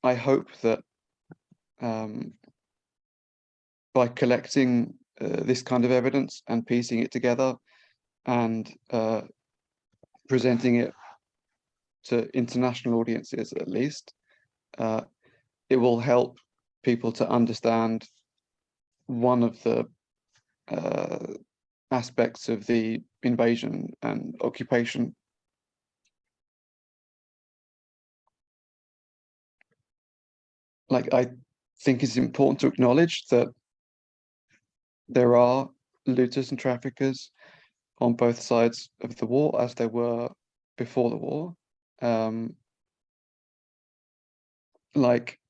I hope that by collecting this kind of evidence and piecing it together and presenting it to international audiences, at least, it will help people to understand one of the aspects of the invasion and occupation. Like, I think it's important to acknowledge that there are looters and traffickers on both sides of the war, as there were before the war. Like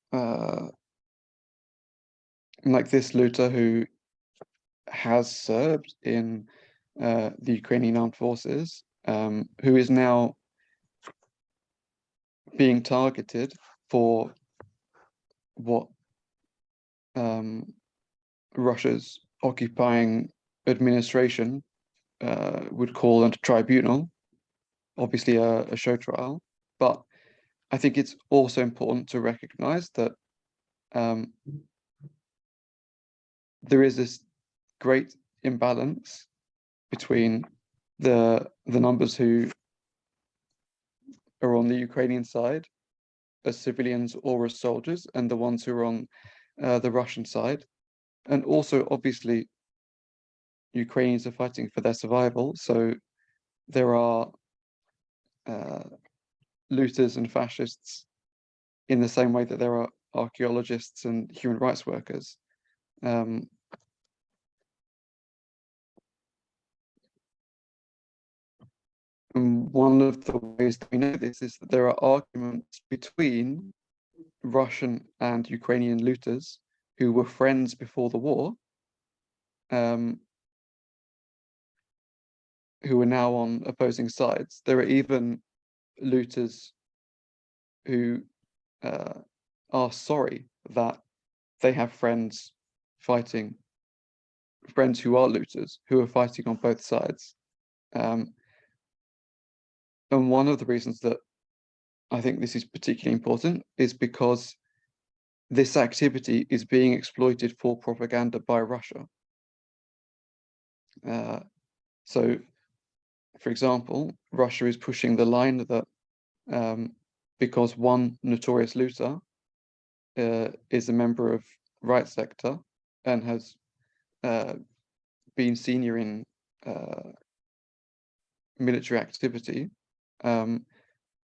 this looter who has served in the Ukrainian armed forces, who is now being targeted for what Russia's occupying administration would call a tribunal, obviously a show trial. But I think it's also important to recognize that there is this great imbalance between the numbers who are on the Ukrainian side as civilians or as soldiers, and the ones who are on the Russian side. And also, obviously, Ukrainians are fighting for their survival, so there are looters and fascists in the same way that there are archaeologists and human rights workers. And one of the ways that we know this is that there are arguments between Russian and Ukrainian looters who were friends before the war, who are now on opposing sides. There are even looters who are sorry that they have friends fighting, friends who are looters, who are fighting on both sides. And one of the reasons that I think this is particularly important is because this activity is being exploited for propaganda by Russia. So, for example, Russia is pushing the line that because one notorious looter is a member of right sector and has been senior in military activity,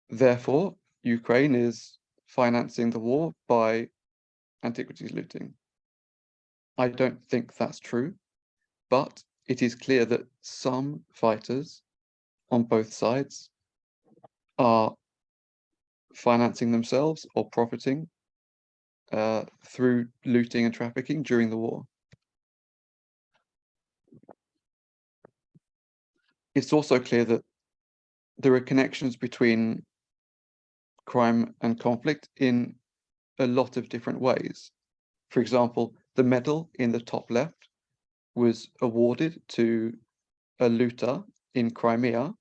therefore Ukraine is financing the war by antiquities looting. I don't think that's true, but it is clear that some fighters on both sides are financing themselves or profiting through looting and trafficking during the war. It's also clear that there are connections between crime and conflict in a lot of different ways. For example, the medal in the top left was awarded to a looter in Crimea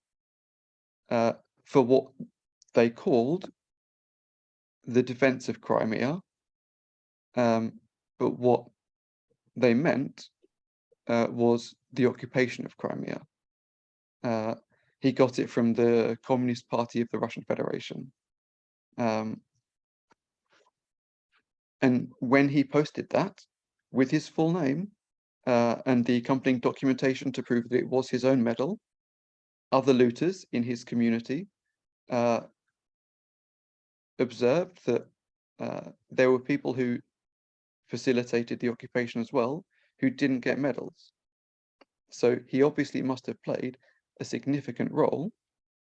for what they called the defense of Crimea, but what they meant was the occupation of Crimea. He got it from the Communist Party of the Russian Federation. And when he posted that with his full name and the accompanying documentation to prove that it was his own medal, other looters in his community observed that there were people who facilitated the occupation as well who didn't get medals. So he obviously must have played a significant role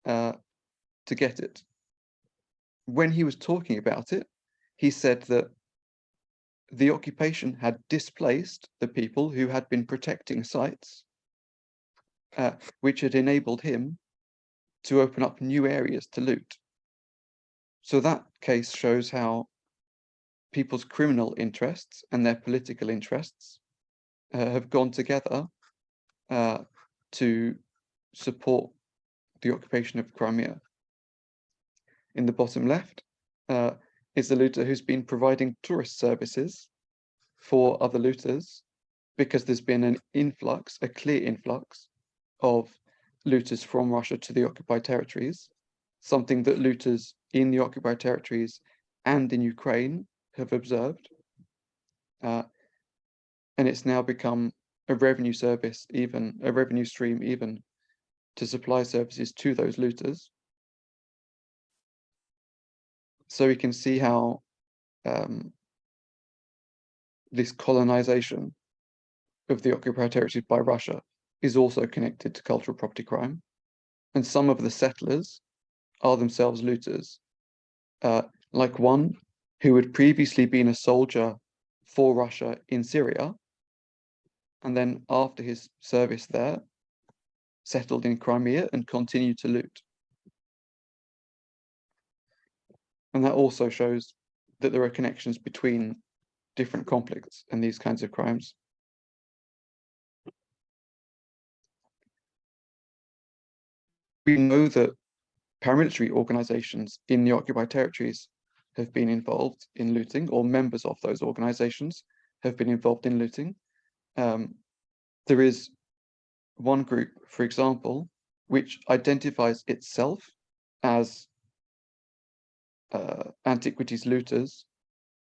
to get it. When he was talking about it, he said that the occupation had displaced the people who had been protecting sites, which had enabled him to open up new areas to loot. So that case shows how people's criminal interests and their political interests have gone together to support the occupation of Crimea. In the bottom left is a looter who's been providing tourist services for other looters because there's been an influx, a clear influx of looters from Russia to the occupied territories, something that looters in the occupied territories and in Ukraine have observed. And it's now become a revenue service, even a revenue stream, even to supply services to those looters. So we can see how this colonization of the occupied territories by Russia is also connected to cultural property crime. And some of the settlers are themselves looters, like one who had previously been a soldier for Russia in Syria, and then after his service there, settled in Crimea and continued to loot. And that also shows that there are connections between different conflicts and these kinds of crimes. We know that paramilitary organizations in the occupied territories have been involved in looting, or members of those organizations have been involved in looting. There is one group, for example, which identifies itself as antiquities looters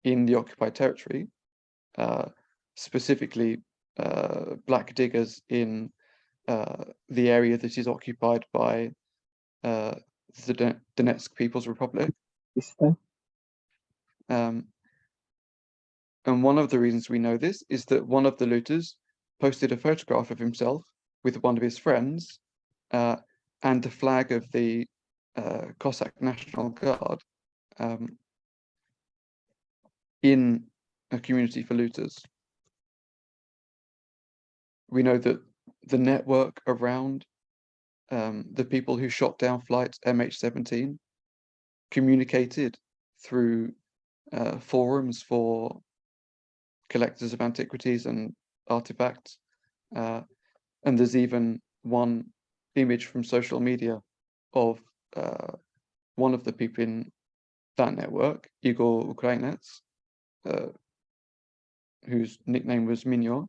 in the occupied territory, specifically black diggers in the area that is occupied by the Donetsk People's Republic. And one of the reasons we know this is that one of the looters posted a photograph of himself with one of his friends and the flag of the Cossack National Guard in a community for looters. We know that the network around the people who shot down flight MH17 communicated through forums for collectors of antiquities and artifacts. And there's even one image from social media of one of the people in that network, Igor Ukrainets, whose nickname was Minyo,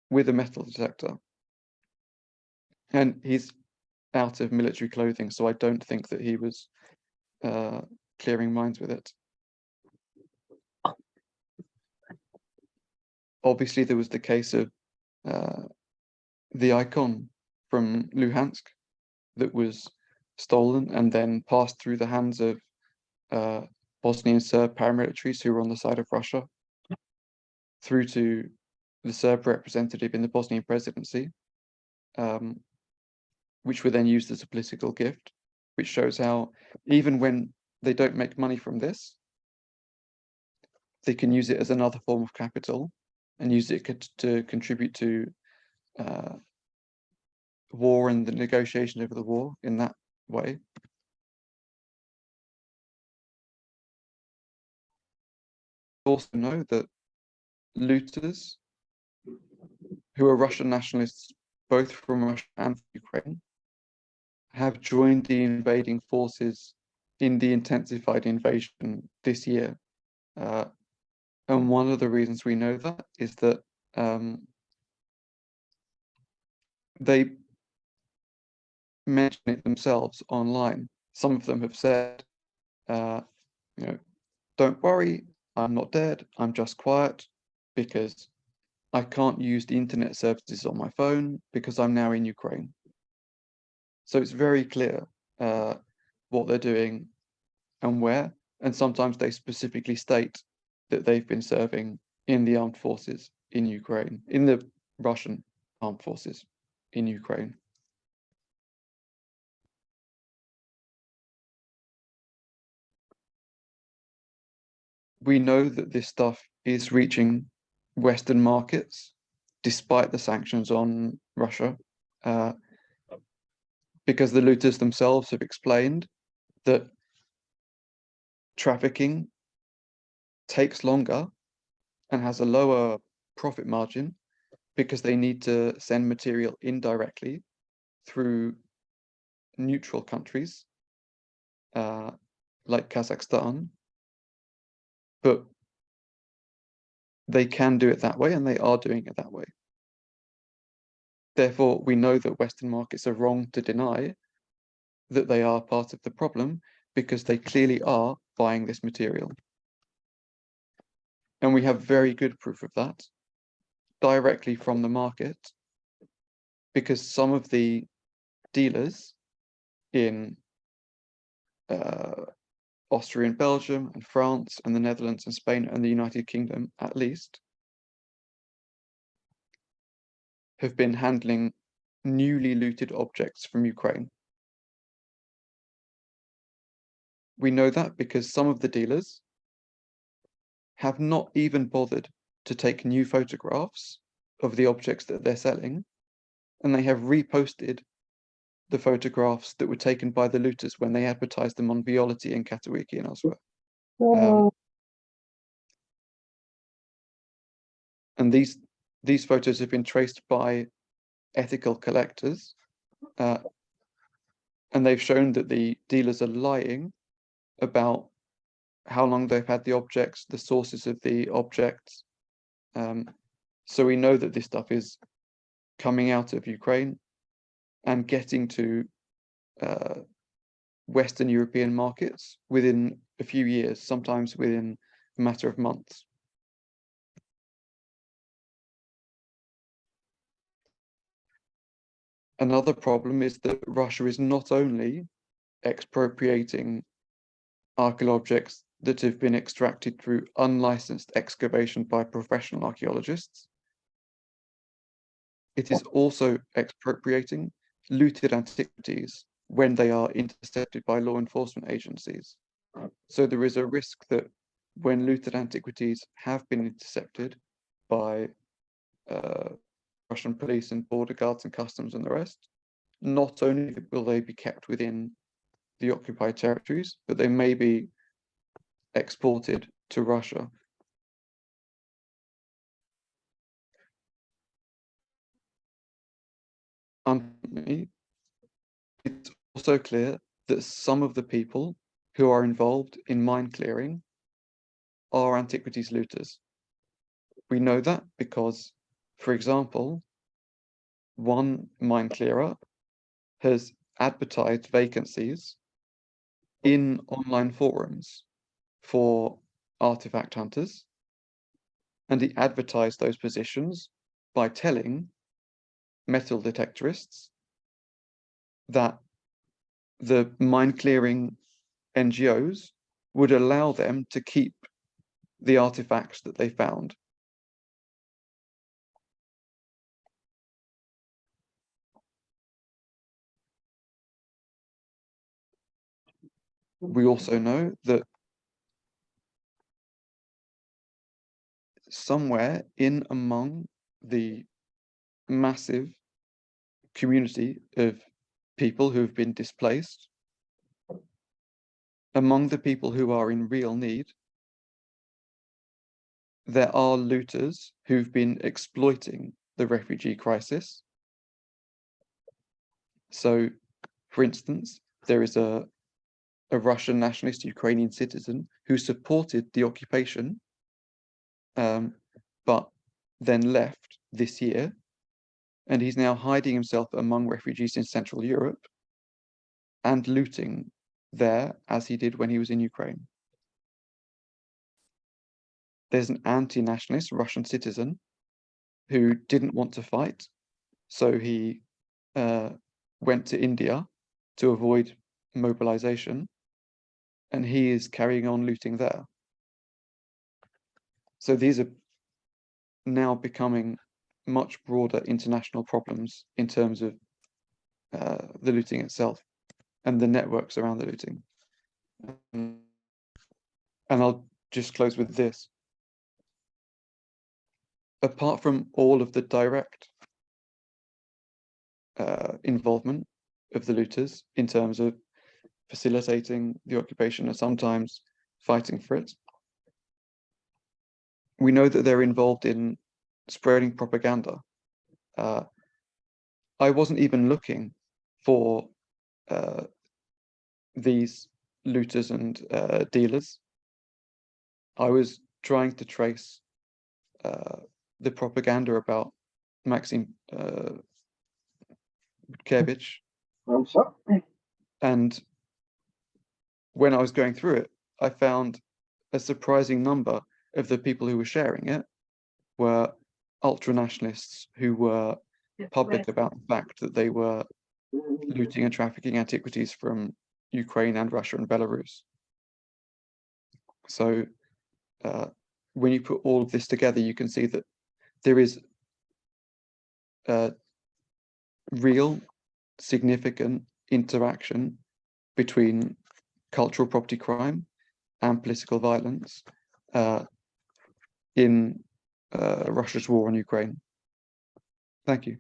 with a metal detector. And he's out of military clothing, so I don't think that he was clearing mines with it. Obviously, there was the case of the icon from Luhansk that was stolen and then passed through the hands of Bosnian Serb paramilitaries who were on the side of Russia, through to the Serb representative in the Bosnian presidency, which were then used as a political gift, which shows how even when they don't make money from this, they can use it as another form of capital and use it to contribute to war and the negotiation over the war in that way. Also know that looters who are Russian nationalists, both from Russia and from Ukraine, have joined the invading forces in the intensified invasion this year. And one of the reasons we know that is that they mention it themselves online. Some of them have said, don't worry, I'm not dead, I'm just quiet because I can't use the internet services on my phone because I'm now in Ukraine. So it's very clear what they're doing and where, and sometimes they specifically state that they've been serving in the armed forces in Ukraine, in the Russian armed forces in Ukraine. We know that this stuff is reaching Western markets despite the sanctions on Russia, because the looters themselves have explained that trafficking takes longer and has a lower profit margin because they need to send material indirectly through neutral countries like Kazakhstan, but they can do it that way, and they are doing it that way. Therefore, we know that Western markets are wrong to deny that they are part of the problem, because they clearly are buying this material. And we have very good proof of that directly from the market, because some of the dealers in Austria and Belgium and France and the Netherlands and Spain and the United Kingdom, at least, have been handling newly looted objects from Ukraine. We know that because some of the dealers have not even bothered to take new photographs of the objects that they're selling, and they have reposted the photographs that were taken by the looters when they advertised them on Violity and Katowiki and elsewhere. And these photos have been traced by ethical collectors, and they've shown that the dealers are lying about how long they've had the objects, the sources of the objects. So we know that this stuff is coming out of Ukraine and getting to Western European markets within a few years, sometimes within a matter of months. Another problem is that Russia is not only expropriating archaeological objects that have been extracted through unlicensed excavation by professional archaeologists, it is also expropriating looted antiquities when they are intercepted by law enforcement agencies. So there is a risk that when looted antiquities have been intercepted by Russian police and border guards and customs and the rest, not only will they be kept within the occupied territories, but they may be exported to Russia. It's also clear that some of the people who are involved in mine clearing are antiquities looters. We know that because, for example, one mine clearer has advertised vacancies in online forums for artifact hunters, and he advertised those positions by telling metal detectorists that the mine clearing NGOs would allow them to keep the artifacts that they found. We also know that somewhere in among the massive community of people who have been displaced, among the people who are in real need, there are looters who've been exploiting the refugee crisis. So, for instance, there is a Russian nationalist Ukrainian citizen who supported the occupation, but then left this year, and he's now hiding himself among refugees in Central Europe and looting there as he did when he was in Ukraine. There's an anti-nationalist Russian citizen who didn't want to fight, so he went to India to avoid mobilization, and he is carrying on looting there. So these are now becoming much broader international problems in terms of the looting itself and the networks around the looting. And I'll just close with this. Apart from all of the direct involvement of the looters in terms of facilitating the occupation and sometimes fighting for it, we know that they're involved in spreading propaganda. I wasn't even looking for these looters and dealers. I was trying to trace the propaganda about Maxim Kevich, and when I was going through it, I found a surprising number of the people who were sharing it were ultra-nationalists who were public about the fact that they were looting and trafficking antiquities from Ukraine and Russia and Belarus. So when you put all of this together, you can see that there is real significant interaction between cultural property crime and political violence in Russia's war on Ukraine. Thank you.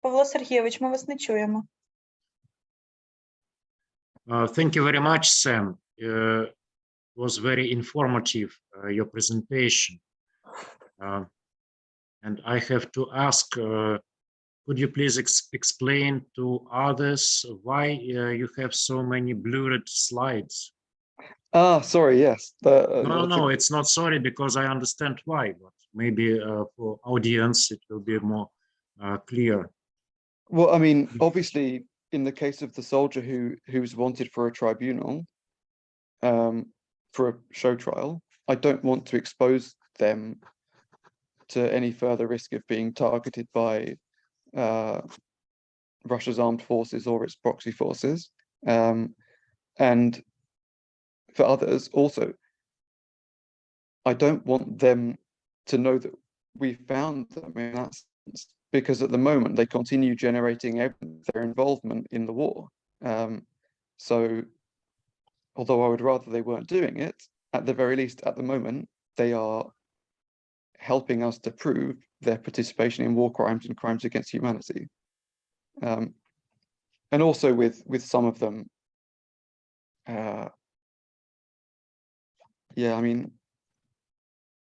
Павло Сергійович, ми вас не чуємо. Thank you very much, Sam. It was very informative, your presentation. And I have to ask, could you please explain to others why you have so many blurred slides? Sorry, yes. No, it's not sorry, because I understand why, but maybe for audience it will be more clear. Well, I mean, obviously, in the case of the soldier who's wanted for a tribunal, for a show trial, I don't want to expose them to any further risk of being targeted by Russia's armed forces or its proxy forces. And for others also, I don't want them to know that we found them in that sense, because at the moment they continue generating their involvement in the war. So although I would rather they weren't doing it, at the very least at the moment they are helping us to prove their participation in war crimes and crimes against humanity. And also with some of them, yeah, I mean,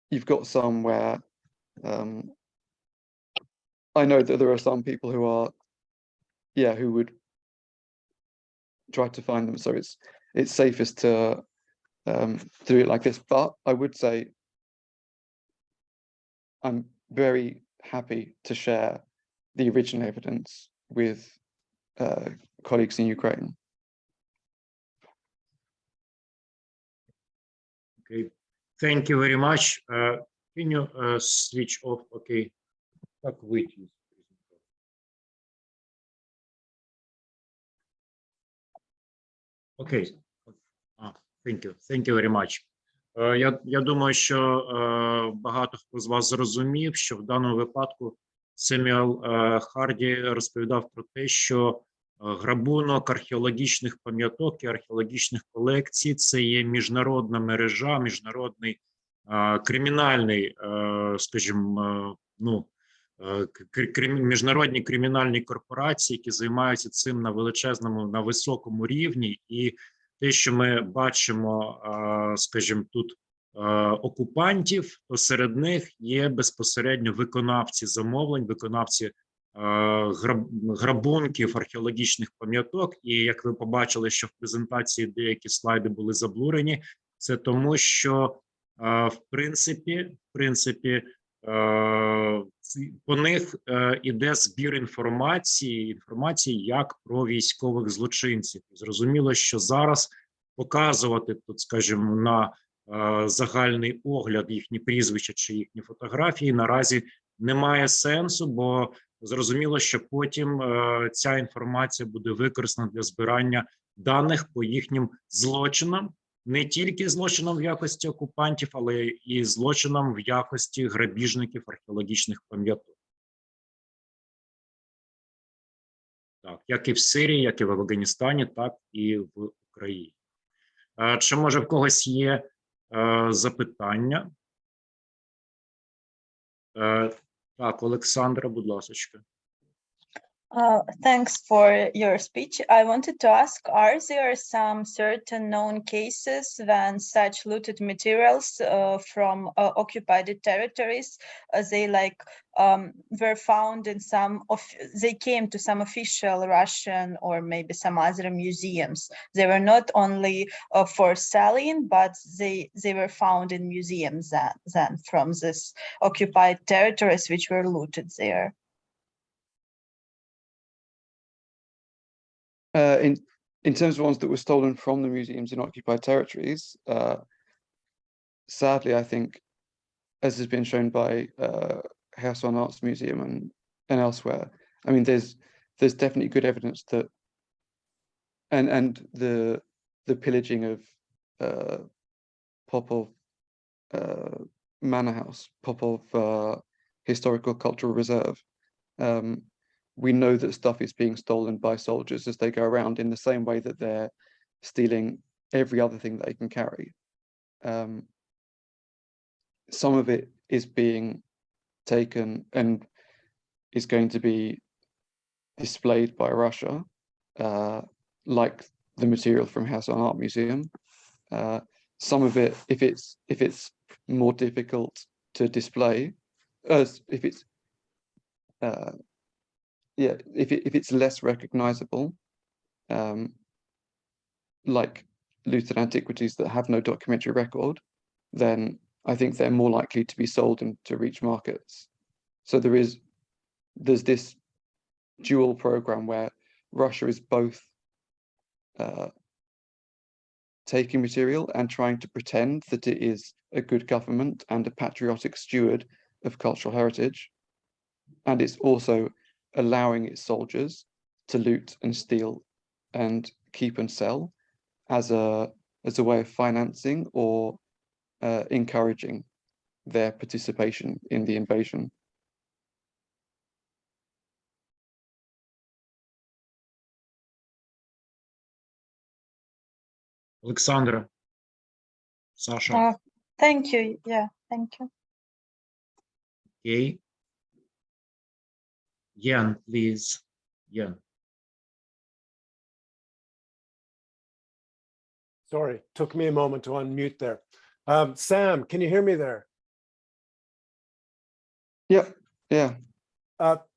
you've got some where I know that there are some people who are, yeah, who would try to find them. So it's safest to do it like this. But I would say I'm very happy to share the original evidence with colleagues in Ukraine. Okay, thank you very much. Can you switch off? Okay, как выйти? Okay. Thank you very much. Я думаю, що багато хто з вас зрозумів, що в даному випадку Семюел Харді розповідав про те, що грабунок археологічних пам'яток і археологічних колекцій – це є міжнародна мережа, міжнародний кримінальний, скажімо, міжнародні кримінальні корпорації, які займаються цим на величезному, на високому рівні. І те, що ми бачимо, скажімо, тут окупантів, то серед них є безпосередньо виконавці замовлень, виконавці грабунків археологічних пам'яток. І як ви побачили, що в презентації деякі слайди були заблурені, це тому, що в принципі, по них іде збір інформації, як про військових злочинців. Зрозуміло, що зараз показувати тут, скажімо, на загальний огляд їхні прізвища чи їхні фотографії наразі немає сенсу, бо зрозуміло, що потім ця інформація буде використана для збирання даних по їхнім злочинам, не тільки злочинам в якості окупантів, але і злочинам в якості грабіжників археологічних пам'яток. Так, як і в Сирії, як і в Афганістані, так і в Україні. Чи може в когось є запитання? Так, Олександра, будь ласка. Thanks for your speech. I wanted to ask, are there some certain known cases when such looted materials from occupied territories, they were found in they came to some official Russian or maybe some other museums? They were not only for selling, but they were found in museums then from this occupied territories which were looted there. In terms of ones that were stolen from the museums in occupied territories, sadly, I think, as has been shown by Kherson Arts Museum and elsewhere, I mean, there's definitely good evidence that, and the pillaging of Popov Manor House, Popov Historical Cultural Reserve. We know that stuff is being stolen by soldiers as they go around, in the same way that they're stealing every other thing that they can carry. Some of it is being taken and is going to be displayed by Russia, like the material from Kherson Art Museum. Some of it, if it's more difficult to display, if it's less recognizable, like looted antiquities that have no documentary record, then I think they're more likely to be sold and to reach markets. So there's this dual program where Russia is both taking material and trying to pretend that it is a good government and a patriotic steward of cultural heritage, and it's also allowing its soldiers to loot and steal and keep and sell as a way of financing or encouraging their participation in the invasion. Олександра, Саша. Thank you. Yeah, thank you. Okay. Jan, please. Jan. Sorry, took me a moment to unmute there. Sam, can you hear me there? Yep. Yeah.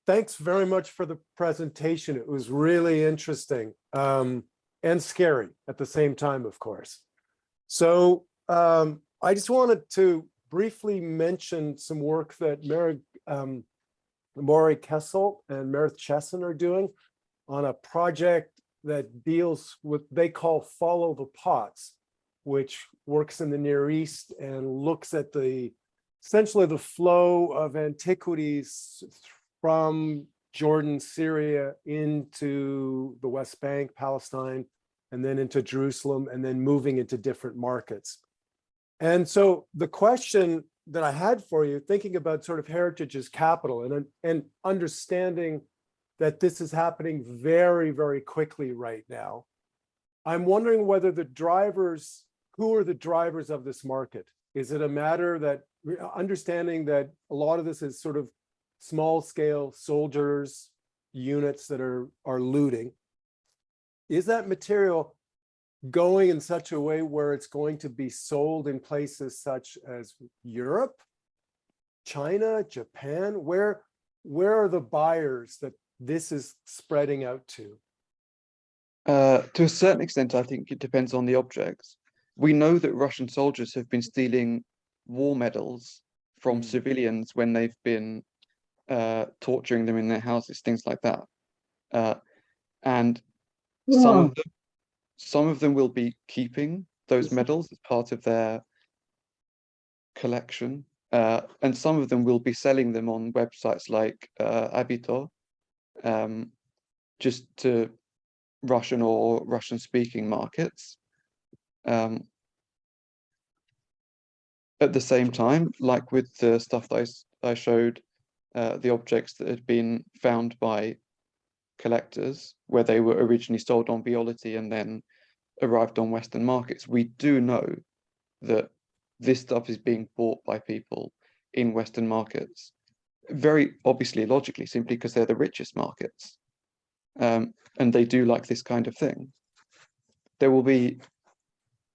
Thanks very much for the presentation. It was really interesting and scary at the same time, of course. So I just wanted to briefly mention some work that Maury Kessel and Meredith Chesson are doing on a project that deals with, they call Follow the Pots, which works in the Near East and looks at essentially the flow of antiquities from Jordan, Syria into the West Bank, Palestine, and then into Jerusalem, and then moving into different markets. And so the question that I had for you, thinking about sort of heritage as capital and understanding that this is happening very, very quickly right now, I'm wondering whether who are the drivers of this market? Is it a matter that, understanding that a lot of this is sort of small scale soldiers, units that are looting, is that material going in such a way where it's going to be sold in places such as Europe, China, Japan? Where are the buyers that this is spreading out to? To a certain extent, I think it depends on the objects. We know that Russian soldiers have been stealing war medals from civilians when they've been torturing them in their houses, things like that. And some of them will be keeping those medals as part of their collection, and some of them will be selling them on websites like Avito, just to Russian or Russian-speaking markets. At the same time, like with the stuff that I showed, the objects that had been found by collectors, where they were originally sold on Violeti and then arrived on Western markets, we do know that this stuff is being bought by people in Western markets, very obviously, logically, simply because they're the richest markets. and they do like this kind of thing, there will be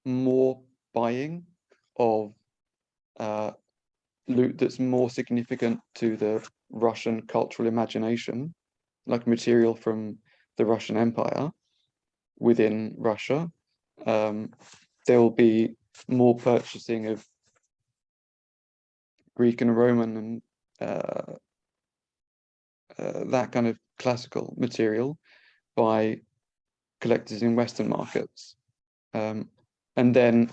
more buying of loot that's more significant to the Russian cultural imagination, like material from the Russian Empire within Russia. There will be more purchasing of Greek and Roman and that kind of classical material by collectors in Western markets. And then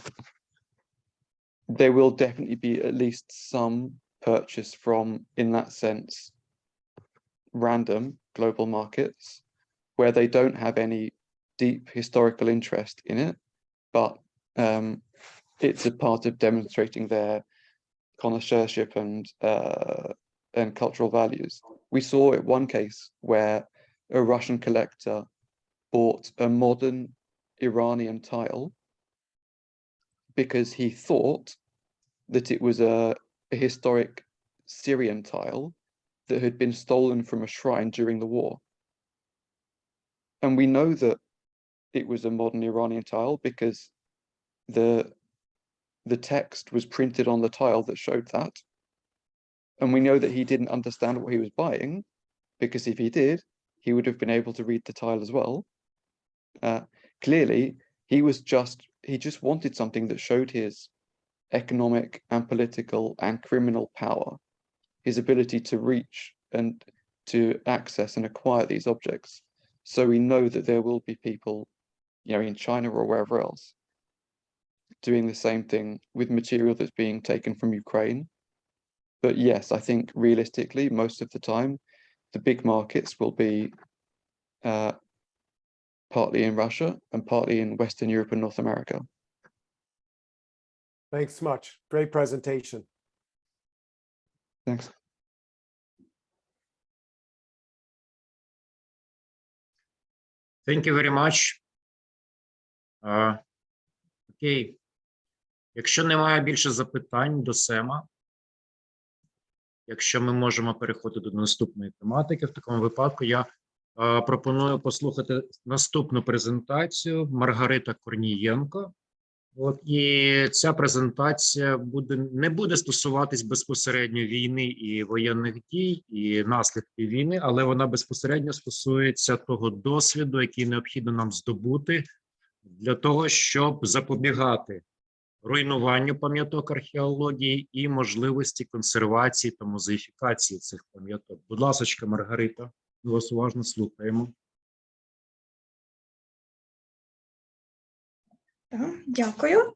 there will definitely be at least some purchase from, in that sense, random global markets where they don't have any deep historical interest in it, but it's a part of demonstrating their connoisseurship and cultural values. We saw in one case where a Russian collector bought a modern Iranian tile because he thought that it was a historic Syrian tile that had been stolen from a shrine during the war. And we know that it was a modern Iranian tile because the text was printed on the tile that showed that. And we know that he didn't understand what he was buying, because if he did, he would have been able to read the tile as well. Clearly, he just wanted something that showed his economic and political and criminal power, his ability to reach and to access and acquire these objects. So we know that there will be people, in China or wherever else, doing the same thing with material that's being taken from Ukraine. But yes, I think realistically, most of the time, the big markets will be partly in Russia and partly in Western Europe and North America. Thanks much. Great presentation. Thanks. Thank you very much. Окей. Якщо немає більше запитань до Сема, якщо ми можемо переходити до наступної тематики, в такому випадку я пропоную послухати наступну презентацію Маргарита Корнієнко. І ця презентація не буде стосуватись безпосередньо війни і воєнних дій, і наслідків війни, але вона безпосередньо стосується того досвіду, який необхідно нам здобути для того, щоб запобігати руйнуванню пам'яток археології і можливості консервації та музеїфікації цих пам'яток. Будь ласка, Маргарита, ми вас уважно слухаємо. Дякую.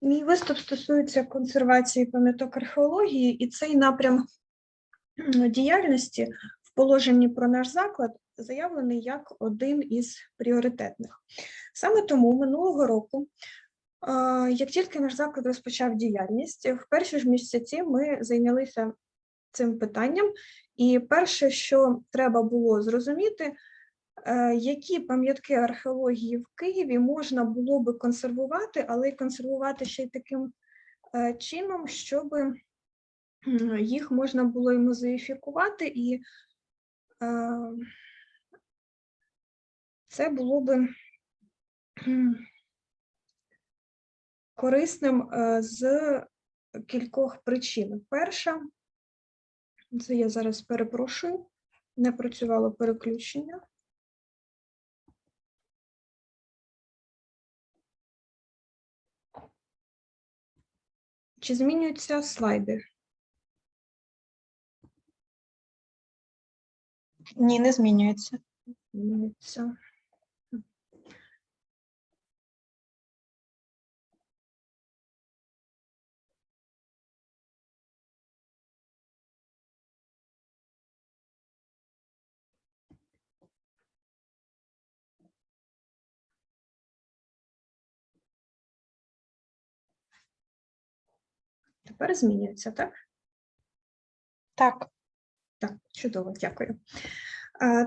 Мій виступ стосується консервації пам'яток археології, і цей напрям діяльності в положенні про наш заклад заявлений як один із пріоритетних. Саме тому минулого року, як тільки наш заклад розпочав діяльність, в перші ж місяці ми зайнялися цим питанням, і перше, що треба було зрозуміти, які пам'ятки археології в Києві можна було би консервувати, але й консервувати ще й таким чином, щоб їх можна було і музеїфікувати, і це було би корисним з кількох причин. Перша, це я зараз перепрошую, не працювало переключення. Чи змінюються слайди? Ні, не змінюється. Змінюються. Тепер змінюється, так? Так. Так, чудово, дякую.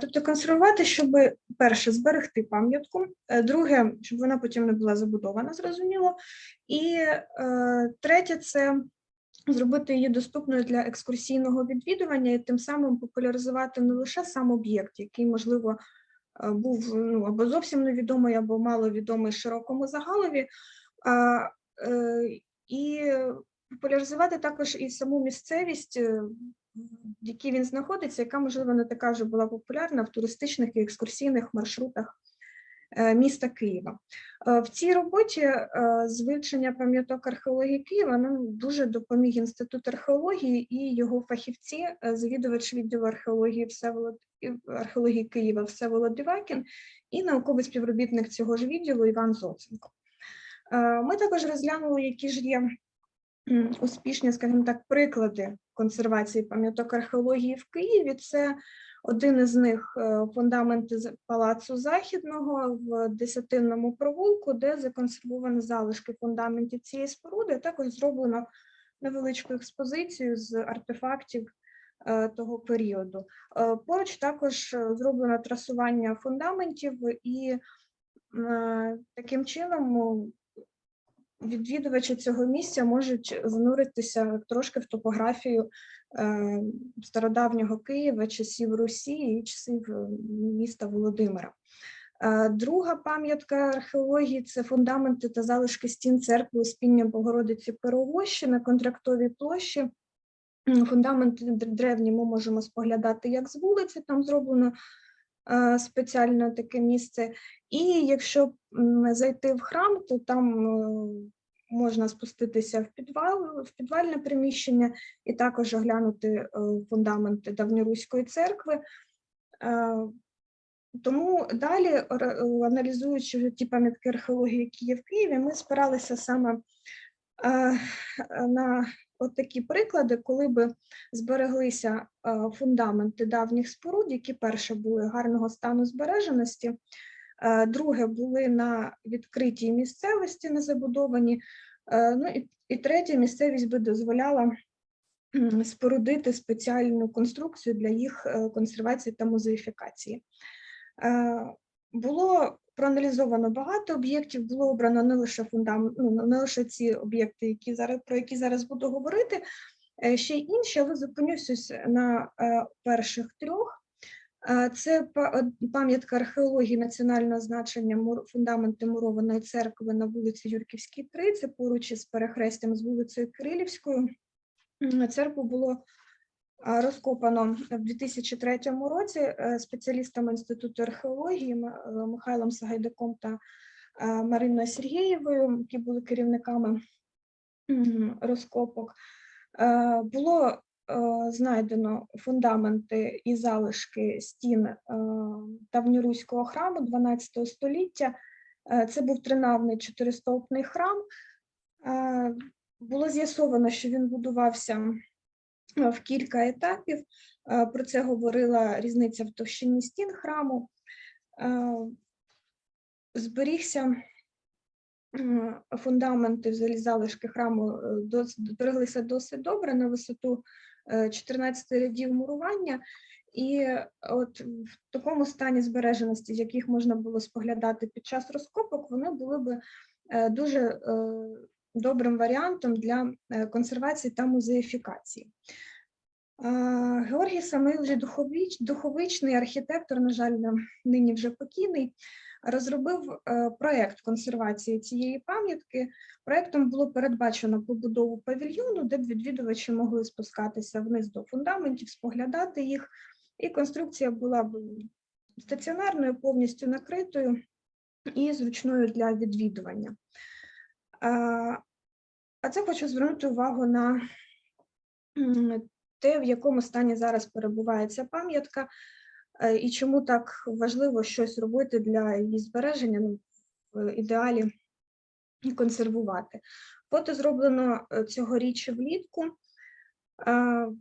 Тобто консервувати, щоб, перше, зберегти пам'ятку, друге, щоб вона потім не була забудована, зрозуміло, і третє – це зробити її доступною для екскурсійного відвідування і тим самим популяризувати не лише сам об'єкт, який, можливо, був або зовсім невідомий, або маловідомий широкому загалові, і популяризувати також і саму місцевість, в якій він знаходиться, яка, можливо, не така вже була популярна в туристичних і екскурсійних маршрутах міста Києва. В цій роботі з вивчення пам'яток археології Києва нам дуже допоміг Інститут археології і його фахівці, завідувач відділу археології Києва Всеволод Дивакін і науковий співробітник цього ж відділу Іван Зоценко. Ми також розглянули, які ж є успішні, скажімо так, приклади консервації пам'яток археології в Києві. Це один із них фундаменти Палацу Західного в Десятинному провулку, де законсервовані залишки фундаментів цієї споруди. Також зроблено невеличку експозицію з артефактів того періоду. Поруч також зроблено трасування фундаментів, і таким чином відвідувачі цього місця можуть зануритися трошки в топографію стародавнього Києва, часів Русі і часів міста Володимира. Друга пам'ятка археології – це фундаменти та залишки стін церкви Успіння Богородиці Перовощі на Контрактовій площі. Фундаменти древні ми можемо споглядати як з вулиці, там зроблено спеціальне таке місце. І якщо зайти в храм, то там можна спуститися в підвальне приміщення і також оглянути фундаменти давньоруської церкви. Тому далі, аналізуючи ті пам'ятки археології, які є в Києві, ми спиралися саме на от такі приклади, коли би збереглися фундаменти давніх споруд, які перше були гарного стану збереженості, друге були на відкритій місцевості, не забудовані, ну і третя місцевість би дозволяла спорудити спеціальну конструкцію для їх консервації та музеїфікації. Було проаналізовано багато об'єктів, було обрано не лише не лише ці об'єкти, про які зараз буду говорити, ще й інші, але зупинюся на перших трьох. Це пам'ятка археології національного значення фундаменти мурованої церкви на вулиці Юрківській, 3, це поруч із перехрестям з вулицею Кирилівською. Церкву було розкопано в 2003 році спеціалістами Інституту археології Михайлом Сагайдаком та Мариною Сергієвою, які були керівниками розкопок. Було знайдено фундаменти і залишки стін давньоруського храму 12 століття. Це був тринавний чотиристовпний храм. Було з'ясовано, що він будувався в кілька етапів. Про це говорила різниця в товщині стін храму. Зберігся фундаменти, взагалі залишки храму збереглися досить добре на висоту 14 рядів мурування. І от в такому стані збереженості, з яких можна було споглядати під час розкопок, вони були б дуже добрим варіантом для консервації та музеїфікації. Георгій Самойлович Духовичний, архітектор, на жаль, нині вже покійний, розробив проєкт консервації цієї пам'ятки. Проєктом було передбачено побудову павільйону, де б відвідувачі могли спускатися вниз до фундаментів, споглядати їх, і конструкція була б стаціонарною, повністю накритою і зручною для відвідування. А це хочу звернути увагу на те, в якому стані зараз перебуває ця пам'ятка, і чому так важливо щось робити для її збереження, в ідеалі консервувати. Фото зроблено цьогоріч влітку.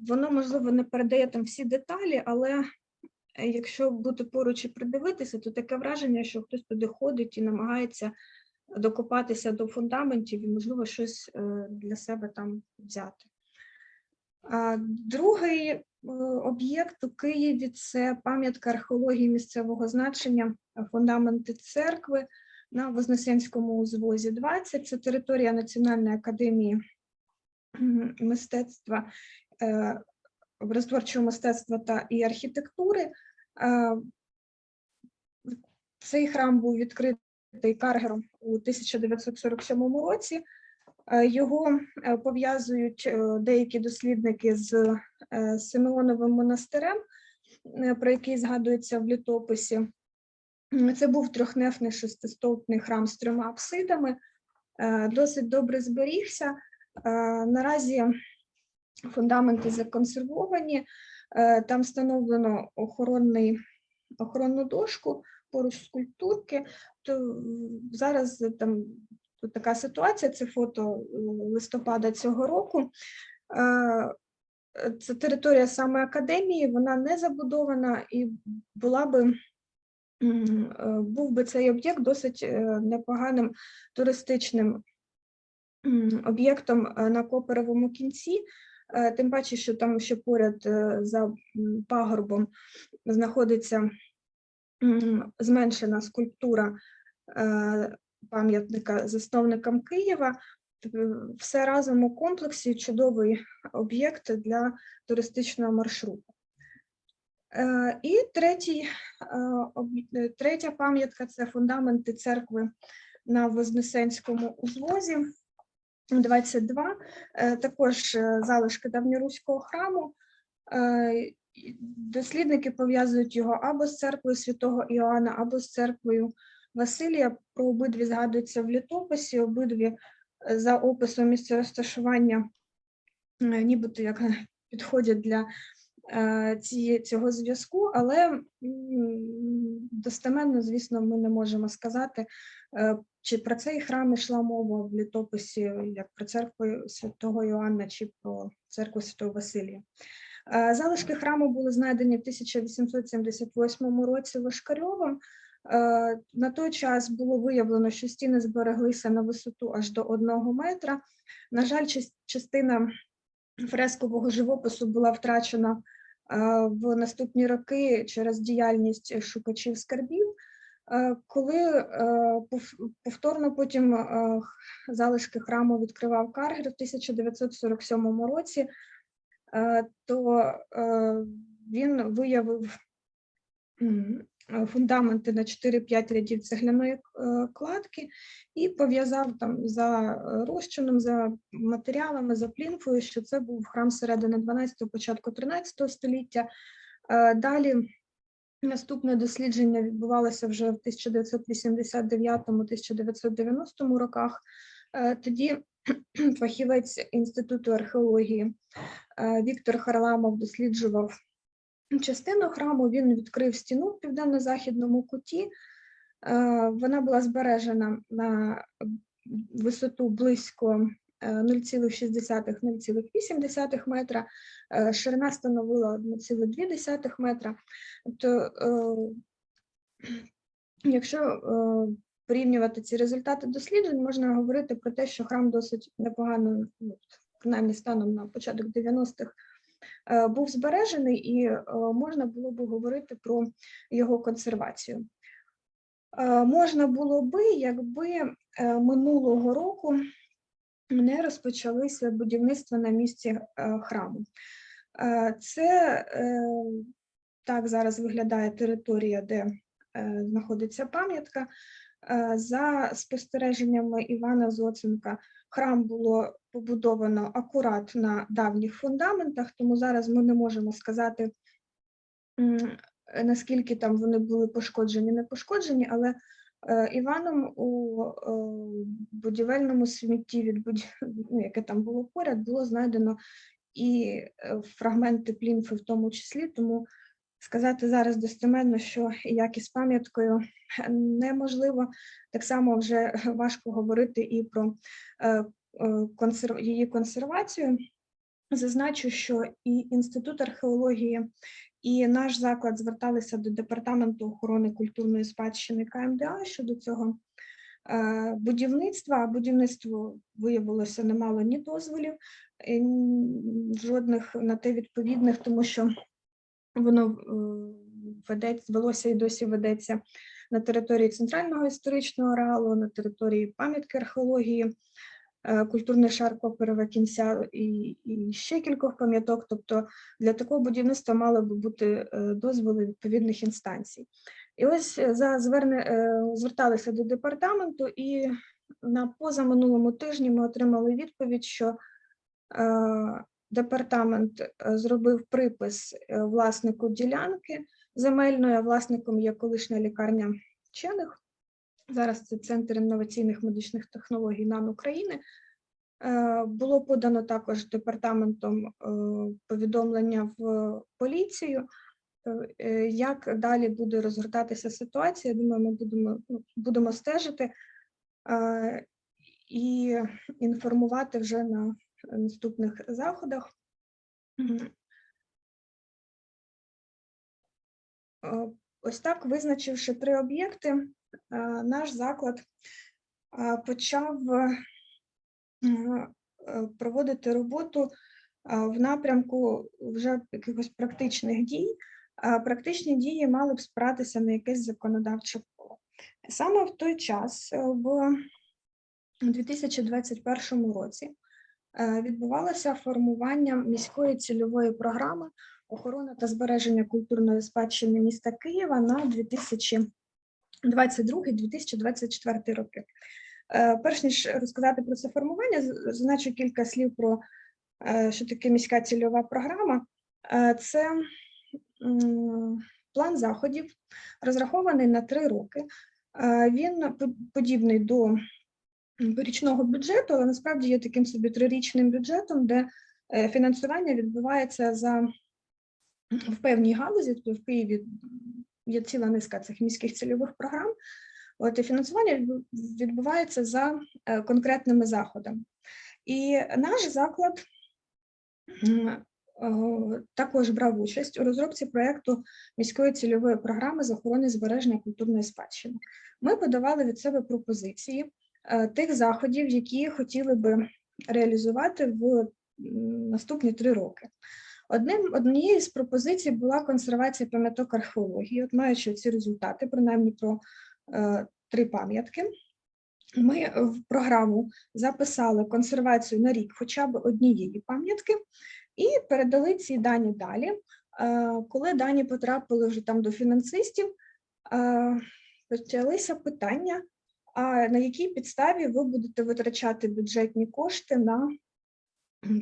Воно, можливо, не передає там всі деталі, але якщо бути поруч і придивитися, то таке враження, що хтось туди ходить і намагається докопатися до фундаментів і, можливо, щось для себе там взяти. Другий об'єкт у Києві – це пам'ятка археології місцевого значення, фундаменти церкви на Вознесенському узвозі 20. Це територія Національної академії мистецтва, образотворчого мистецтва та і архітектури. Цей храм був відкритий Каргером у 1947 році. Його пов'язують деякі дослідники з Симеоновим монастирем, про який згадується в літописі. Це був трьохнефний шестистовпний храм з 3 апсидами, досить добре зберігся. Наразі фундаменти законсервовані, там встановлено охоронну дошку поруч скульптурки. То зараз там тут така ситуація, це фото листопада цього року. Це територія саме академії, вона не забудована і був би цей об'єкт досить непоганим туристичним об'єктом на Коперевому кінці, тим паче, що там ще поряд за пагорбом знаходиться зменшена скульптура пам'ятника засновникам Києва. Все разом у комплексі чудовий об'єкт для туристичного маршруту. І третя пам'ятка – це фундаменти церкви на Вознесенському узвозі, 22, також залишки давньоруського храму. Дослідники пов'язують його або з церквою святого Іоанна, або з церквою Василія. Про обидві згадується в літописі, обидві за описом місця розташування нібито як підходять для цього зв'язку, але достеменно, звісно, ми не можемо сказати, чи про цей храм йшла мова в літописі, як про церкву святого Іоанна, чи про церкву святого Василія. Залишки храму були знайдені в 1878 році Лошкарьовим. На той час було виявлено, що стіни збереглися на висоту аж до 1 метра. На жаль, частина фрескового живопису була втрачена в наступні роки через діяльність шукачів скарбів. Коли повторно потім залишки храму відкривав Каргер в 1947 році, то він виявив фундаменти на 4-5 рядів цегляної кладки і пов'язав там за розчином, за матеріалами, за плінфою, що це був храм середини 12-го, початку 13 століття. Далі наступне дослідження відбувалося вже в 1989-1990 роках. Тоді фахівець Інституту археології Віктор Харламов досліджував частину храму, він відкрив стіну в південно-західному куті. Вона була збережена на висоту близько 0,6-0,8 метра, ширина становила 1,2 метра. Тобто, якщо порівнювати ці результати досліджень, можна говорити про те, що храм досить непогано, принаймні станом на початок 90-х, був збережений і можна було б говорити про його консервацію. Можна було би, якби минулого року не розпочалося будівництво на місці храму. Це так зараз виглядає територія, де знаходиться пам'ятка. За спостереженнями Івана Зоценка, храм було побудовано акурат на давніх фундаментах, тому зараз ми не можемо сказати, наскільки там вони були пошкоджені, не пошкоджені, але Іваном у будівельному смітті, яке там було поряд, було знайдено і фрагменти плінфи в тому числі, тому сказати зараз достеменно, що як із пам'яткою неможливо, так само вже важко говорити і про її консервацію. Зазначу, що і Інститут археології, і наш заклад зверталися до Департаменту охорони культурної спадщини КМДА щодо цього будівництва. Величество виявилося не мало ні дозволів, жодних на те відповідних, тому що воно велося і досі ведеться на території Центрального історичного ареалу, на території пам'ятки археології. культурний шар Коперова кінця і ще кількох пам'яток. Тобто для такого будівництва мали б бути дозволи відповідних інстанцій. І ось зверталися до департаменту, і на позаминулому тижні ми отримали відповідь, що департамент зробив припис власнику ділянки земельної, а власником є колишня лікарня вчених. Зараз це Центр інноваційних медичних технологій НАН України. Було подано також департаментом повідомлення в поліцію. Як далі буде розгортатися ситуація, я думаю, ми будемо стежити і інформувати вже на наступних заходах. Ось так, визначивши 3 об'єкти, наш заклад почав проводити роботу в напрямку вже якихось практичних дій. Практичні дії мали б спиратися на якесь законодавче коло. Саме в той час, в 2021 році, відбувалося формування міської цільової програми «Охорона та збереження культурної спадщини міста Києва» на 2022-2024 роки. Перш ніж розказати про це формування, зазначу кілька слів про, що таке міська цільова програма. Це план заходів, розрахований на 3 роки. Він подібний до річного бюджету, але насправді є таким собі 3-річним бюджетом, де фінансування відбувається в певній галузі. Тобто в Києві є ціла низка цих міських цільових програм. І фінансування відбувається за конкретними заходами. І наш заклад також брав участь у розробці проєкту міської цільової програми з охорони збереження культурної спадщини. Ми подавали від себе пропозиції тих заходів, які хотіли би реалізувати в наступні 3 роки. Однією з пропозицій була консервація пам'яток археології. От, маючи ці результати, принаймні про 3 пам'ятки, ми в програму записали консервацію на рік хоча б однієї пам'ятки і передали ці дані далі. Коли дані потрапили вже там до фінансистів, почалися питання, на якій підставі ви будете витрачати бюджетні кошти на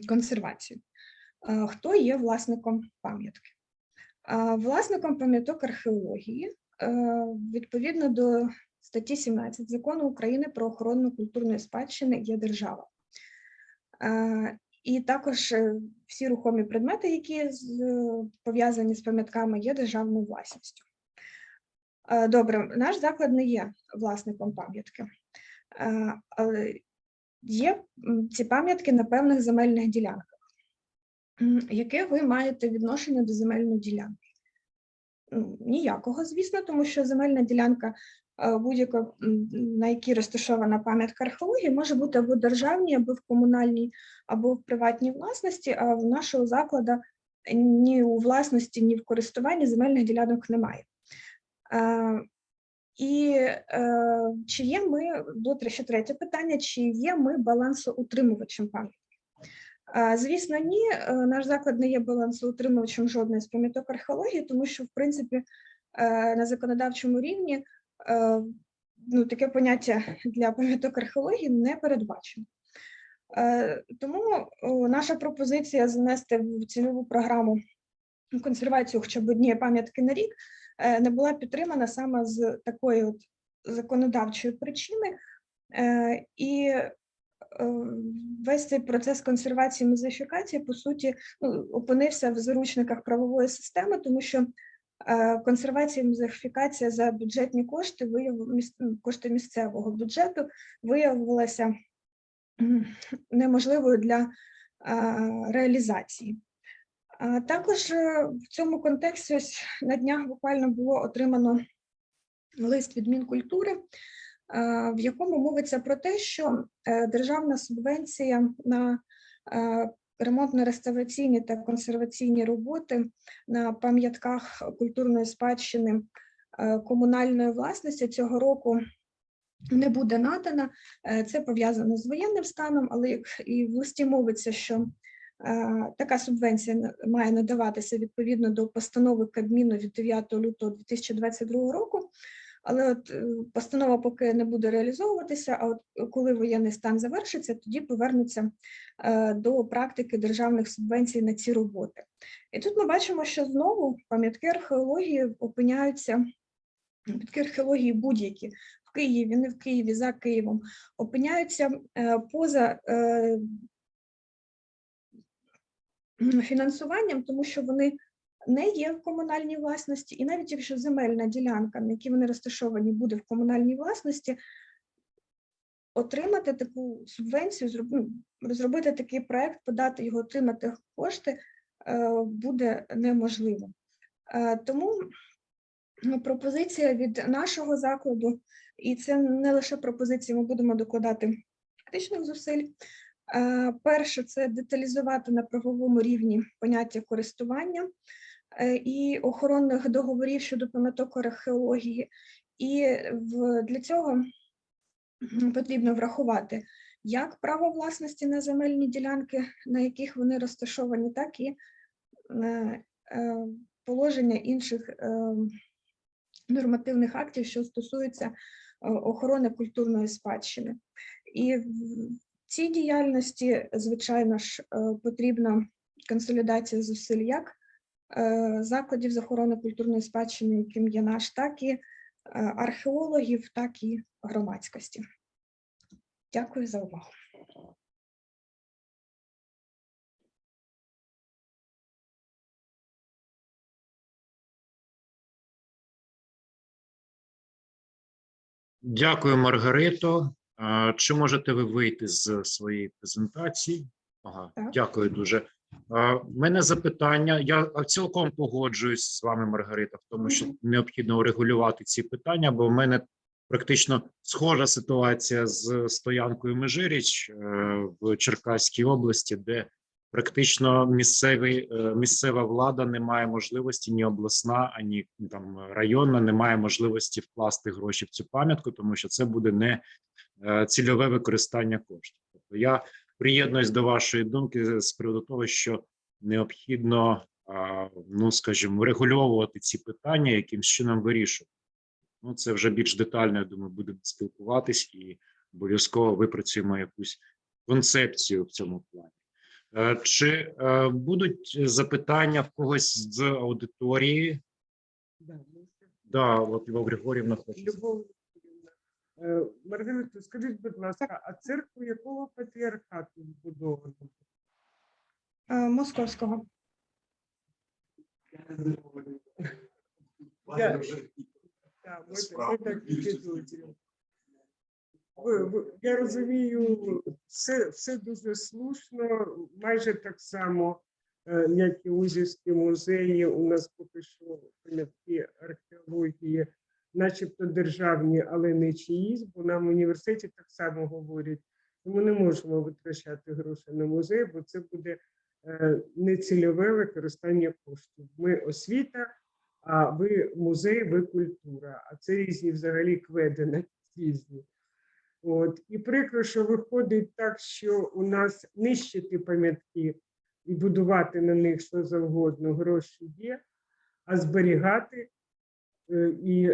консервацію. Хто є власником пам'ятки? Власником пам'яток археології, відповідно до статті 17 Закону України про охорону культурної спадщини, є держава. І також всі рухомі предмети, які пов'язані з пам'ятками, є державною власністю. Добре, наш заклад не є власником пам'ятки, але є ці пам'ятки на певних земельних ділянках. Яке ви маєте відношення до земельної ділянки? Ніякого, звісно, тому що земельна ділянка, будь-яка, на якій розташована пам'ятка археології, може бути або державній, або в комунальній, або в приватній власності, а в нашого закладу ні у власності, ні в користуванні земельних ділянок немає. І чи є ми, ще 3 питання, чи є ми балансоутримувачем пам'ятки? Звісно, ні, наш заклад не є балансоутримувачем жодної з пам'яток археології, тому що, в принципі, на законодавчому рівні таке поняття для пам'яток археології не передбачено. Тому наша пропозиція занести в цільову програму консервацію хоча б однієї пам'ятки на рік не була підтримана саме з такої от законодавчої причини. І весь цей процес консервації і музеїфікації, по суті, опинився в заручниках правової системи, тому що консервація і музеїфікація за бюджетні кошти, кошти місцевого бюджету, виявилася неможливою для реалізації. Також в цьому контексті ось на днях буквально було отримано лист від Мінкультури, в якому мовиться про те, що державна субвенція на ремонтно-реставраційні та консерваційні роботи на пам'ятках культурної спадщини комунальної власності цього року не буде надана. Це пов'язано з воєнним станом, але як і в листі мовиться, що така субвенція має надаватися відповідно до постанови Кабміну від 9 лютого 2022 року. Але от постанова поки не буде реалізовуватися, а от коли воєнний стан завершиться, тоді повернуться до практики державних субвенцій на ці роботи. І тут ми бачимо, що знову пам'ятки археології опиняються, пам'ятки археології будь-які, в Києві, не в Києві, за Києвом, опиняються поза фінансуванням, тому що вони не є в комунальній власності, і навіть якщо земельна ділянка, на якій вони розташовані, буде в комунальній власності, отримати таку субвенцію, розробити такий проект, подати його, отримати кошти буде неможливо. Тому пропозиція від нашого закладу, і це не лише пропозиція, ми будемо докладати практичних зусиль. Перше, це деталізувати на правовому рівні поняття користування і охоронних договорів щодо пам'яток археології. І для цього потрібно врахувати як право власності на земельні ділянки, на яких вони розташовані, так і положення інших нормативних актів, що стосуються охорони культурної спадщини. І в цій діяльності, звичайно ж, потрібна консолідація зусиль як закладів з охорони культурної спадщини, яким є наш, так і археологів, так і громадськості. Дякую за увагу. Дякую, Маргарито. Чи можете ви вийти з своєї презентації? Ага, дякую дуже. У мене запитання. Я цілком погоджуюсь з вами, Маргарита, в тому, що необхідно урегулювати ці питання, бо в мене практично схожа ситуація з стоянкою Межиріч в Черкаській області, де практично місцева влада не має можливості, ні обласна, ані там районна не має можливості вкласти гроші в цю пам'ятку, тому що це буде не цільове використання коштів. Тобто я приєднуюсь до вашої думки з приводу того, що необхідно, ну, скажімо, врегульовувати ці питання, якимсь чином вирішувати. Ну, це вже більш детально, я думаю, будемо спілкуватись і обов'язково випрацюємо якусь концепцію в цьому плані. Чи будуть запитання в когось з аудиторії? Да, от Любов Григорівна хоче. Маргарита, скажіть, будь ласка, а церкву якого патріархату збудовано? Московського. Я розумію, все дуже слушно, майже так само, як і Узівські музеї, у нас поки що пам'ятки археології, начебто державні, але не чиїсь, бо нам в університеті так само говорять, що ми не можемо витрачати гроші на музей, бо це буде нецільове використання коштів. Ми освіта, а ви музей, ви культура, а це різні взагалі кведення різні. От. І прикро, що виходить так, що у нас нищити пам'ятки і будувати на них що завгодно, гроші є, а зберігати і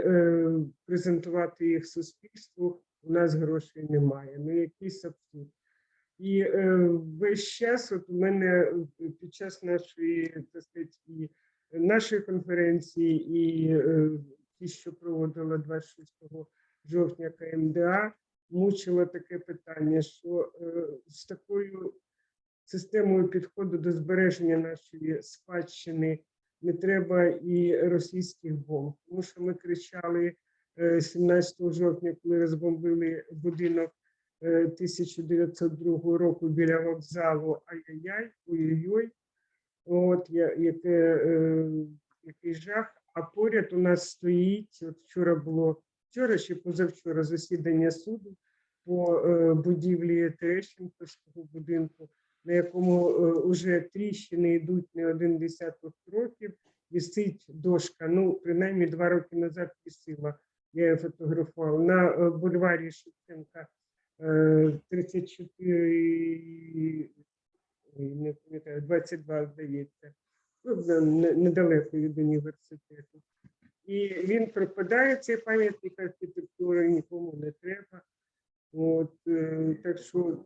презентувати їх суспільству у нас грошей немає. Ну, якийсь абсурд. І весь час, от у мене під час нашої, так сказати, і нашої конференції, і ті, що проводила 26 жовтня КМДА, мучило таке питання, що з такою системою підходу до збереження нашої спадщини не треба і російських бомб. Тому що ми кричали 17 жовтня, коли розбомбили будинок 1902 року біля вокзалу, ай-яй-яй, ой-ой-ой, от який жах. А поряд у нас стоїть, от вчора чи позавчора засідання суду по будівлі Терещенківського будинку, на якому вже тріщини йдуть не 1 десяток років, висить дошка, ну, принаймні 2 роки назад висила, я її фотографував, на бульварі Шевченка 34, не пам'ятаю, 22, здається, недалеко від університету. І він пропадає, цей пам'ятник архітектури, нікому не треба. От, так що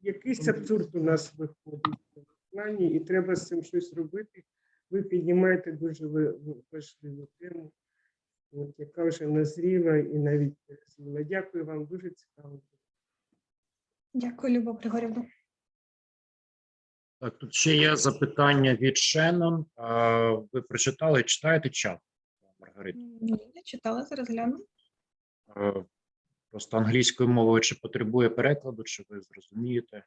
якийсь абсурд у нас виходить в цьому плані, і треба з цим щось робити. Ви піднімаєте дуже важливу тему, от, яка вже назріла і навіть перезріла. Дякую вам, дуже цікаво. Дякую, Люба Григорівна. Так, тут ще є запитання від Шеннон. Ви прочитали, читаєте чат, Маргарита? Ні, не читала, зараз гляну. Просто англійською мовою чи потребує перекладу, чи ви зрозумієте?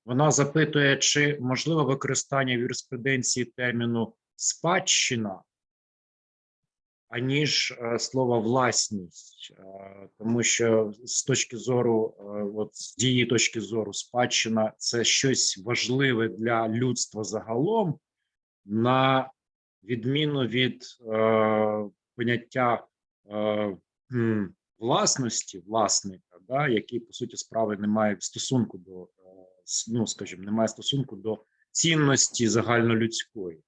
Вона запитує, чи можливо використання в юриспруденції терміну «спадщина», аніж слово «власність», тому що з точки зору, от з її точки зору, спадщина – це щось важливе для людства загалом, на відміну від поняття власності, власника, да, який, по суті справи, не має стосунку до, ну, скажімо, не має стосунку до цінності загальнолюдської.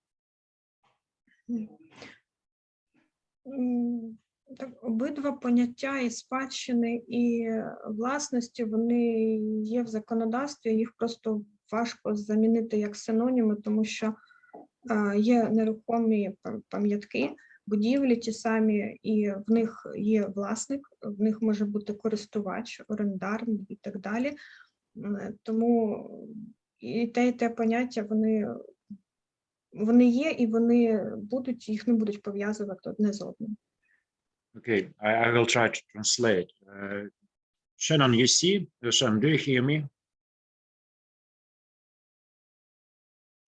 Так, обидва поняття і спадщини, і власності, вони є в законодавстві, їх просто важко замінити як синоніми, тому що є нерухомі пам'ятки, будівлі ті самі, і в них є власник, в них може бути користувач, орендар і так далі. Тому і те поняття, вони є, і вони будуть, їх не будуть пов'язувати одне з одним. Okay, I will try to translate. Shannon, you see? Shannon, do you hear me?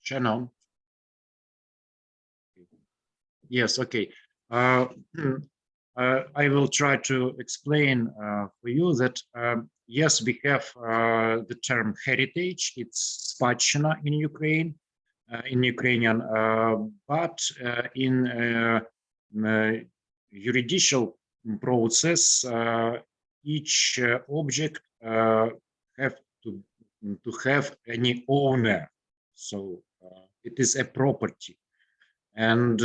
Shannon? Yes, okay. I will try to explain for you that, yes, we have the term heritage, it's spадщина in Ukraine, in Ukrainian, but in judicial process, each object have to have any owner, so it is a property, and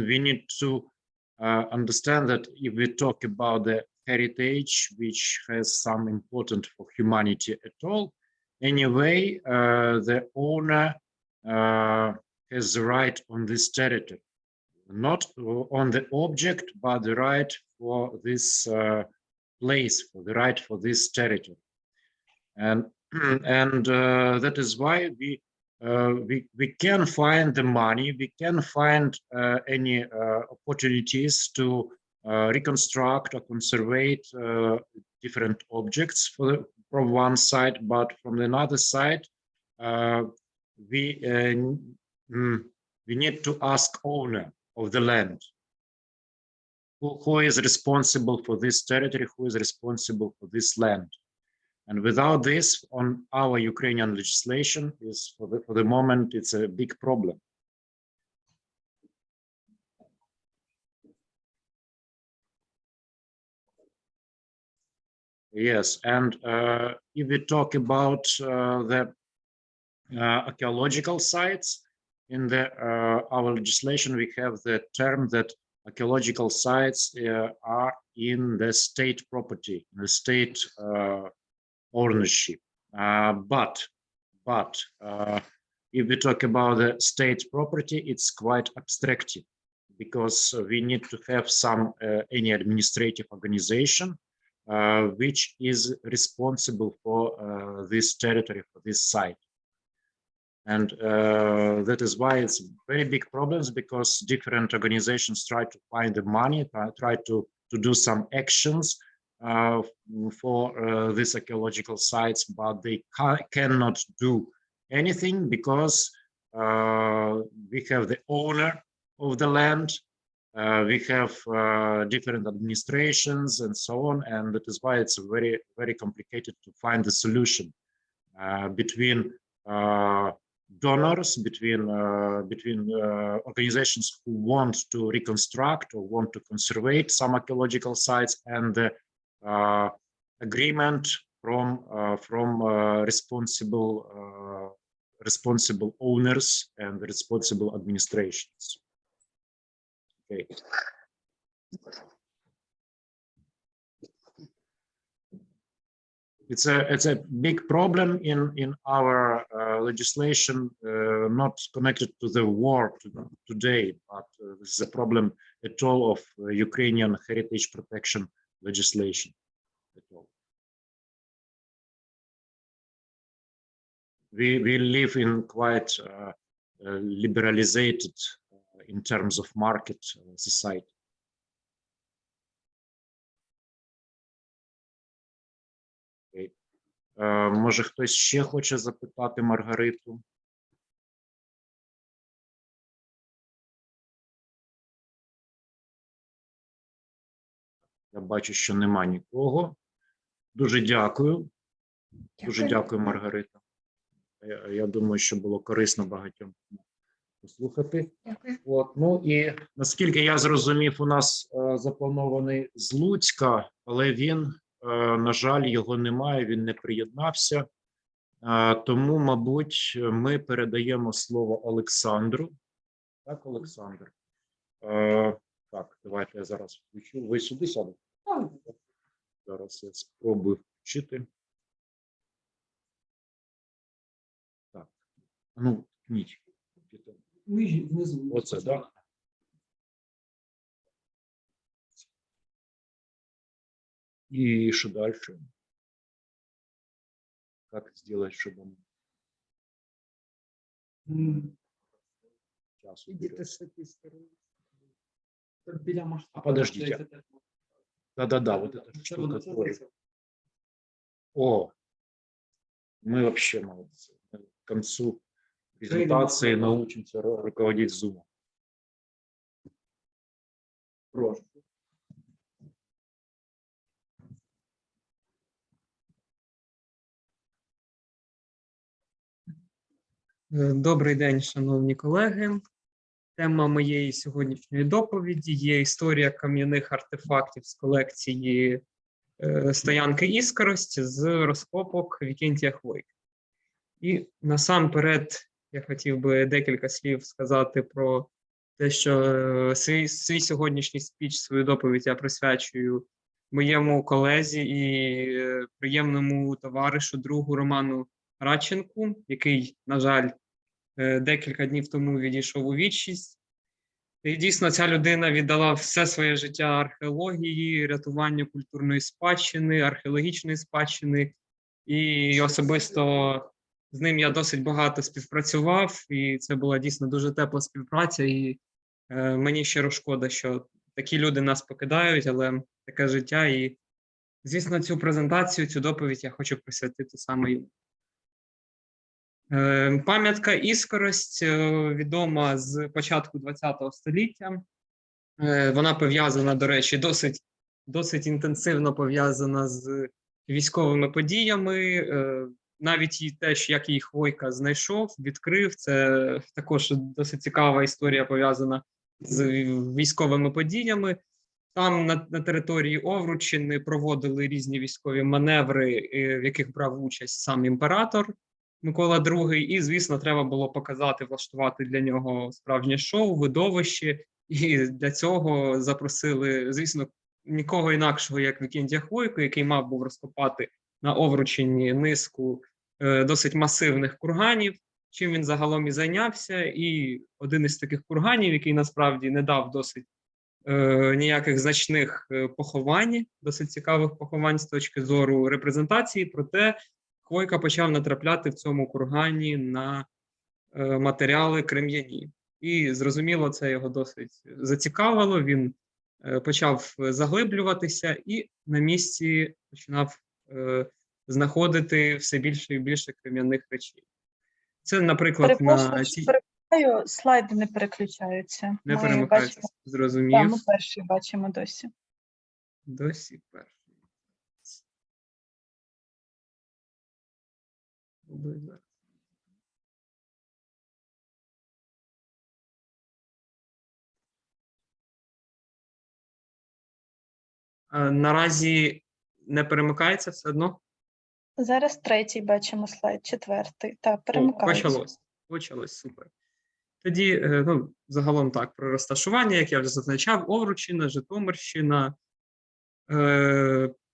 we need to understand that if we talk about the heritage, which has some important for humanity at all, anyway, the owner has the right on this territory. Not on the object, but the right for this place, for the right for this territory, and that is why we can find the money, we can find any opportunities to reconstruct or conserve different objects from one side, but from another side, we need to ask owner of the land, who is responsible for this territory, who is responsible for this land. And without this, on our Ukrainian legislation, is for the moment, it's a big problem. Yes, and if we talk about the archaeological sites, in our legislation, we have the term that archaeological sites are in the state property, in the state ownership. But if we talk about the state property, it's quite abstractive, because we need to have any administrative organization which is responsible for this territory, for this site. And that is why it's very big problems, because different organizations try to find the money, try to do some actions for these archaeological sites, but they cannot do anything, because we have the owner of the land, we have different administrations and so on, and that is why it's very, very complicated to find the solution between donors, between organizations who want to reconstruct or want to conserve some archaeological sites, and the agreement from responsible owners and responsible administrations. Okay. It's a big problem in our legislation, not connected to the war today, but this is a problem at all of Ukrainian heritage protection legislation at all. We live in quite liberalized in terms of market society. Може, хтось ще хоче запитати Маргариту? Я бачу, що нема нікого. Дуже дякую. Дуже дякую, Маргарита. Я думаю, що було корисно багатьом послухати. Дякую. От, ну і наскільки я зрозумів, у нас запланований з Луцька, але він, на жаль, його немає, він не приєднався. Тому, мабуть, ми передаємо слово Олександру. Так, Олександр? Так, давайте я зараз включу. Ви сюди сядете? Зараз я спробую включити. Так, ну, ніч. Оце, так? И что дальше? Как сделать, чтобы он... Сейчас. Ідіть з цієї сторони. Подождите. Да-да-да, вот эта штука тоже. О, мы вообще молодцы. К концу презентации научимся руководить Zoom. Прошу. Добрий день, шановні колеги. Тема моєї сьогоднішньої доповіді є історія кам'яних артефактів з колекції стоянки Іскорості з розкопок Вікентія Хвойки. І насамперед я хотів би декілька слів сказати про те, що свій сьогоднішній спіч, свою доповідь я присвячую моєму колезі і приємному товаришу, другу Роману Радченку, який, на жаль, декілька днів тому відійшов у вічність. І дійсно ця людина віддала все своє життя археології, рятуванню культурної спадщини, археологічної спадщини. І особисто з ним я досить багато співпрацював, і це була дійсно дуже тепла співпраця. І мені щиро шкода, що такі люди нас покидають, але таке життя. І, звісно, цю презентацію, цю доповідь я хочу присвятити саме йому. Пам'ятка Іскорость відома з початку ХХ століття. Вона пов'язана, до речі, досить інтенсивно пов'язана з військовими подіями. Навіть і те, як її Хвойка знайшов, відкрив, це також досить цікава історія, пов'язана з військовими подіями. Там на території Овруччини проводили різні військові маневри, в яких брав участь сам імператор Микола II, і, звісно, треба було показати, влаштувати для нього справжнє шоу, видовище, і для цього запросили, звісно, нікого інакшого, як Вікентія Хвойку, який мав був розкопати на Овруччині низку досить масивних курганів, чим він загалом і зайнявся. І один із таких курганів, який насправді не дав досить ніяких значних поховань, досить цікавих поховань з точки зору репрезентації, проте Хвойка почав натрапляти в цьому кургані на матеріали крем'яні. І, зрозуміло, це його досить зацікавило, він почав заглиблюватися і на місці починав знаходити все більше і більше крем'яних речей. Це, наприклад, слайди не переключаються. Не перемикаються, зрозумів. Так, ми перший бачимо досі. Досі перший. Наразі не перемикається все одно? Зараз третій бачимо слайд, четвертий. Так, О, перемикається. почалось, супер. Тоді, ну, загалом так, про розташування, як я вже зазначав, Овруччина, Житомирщина.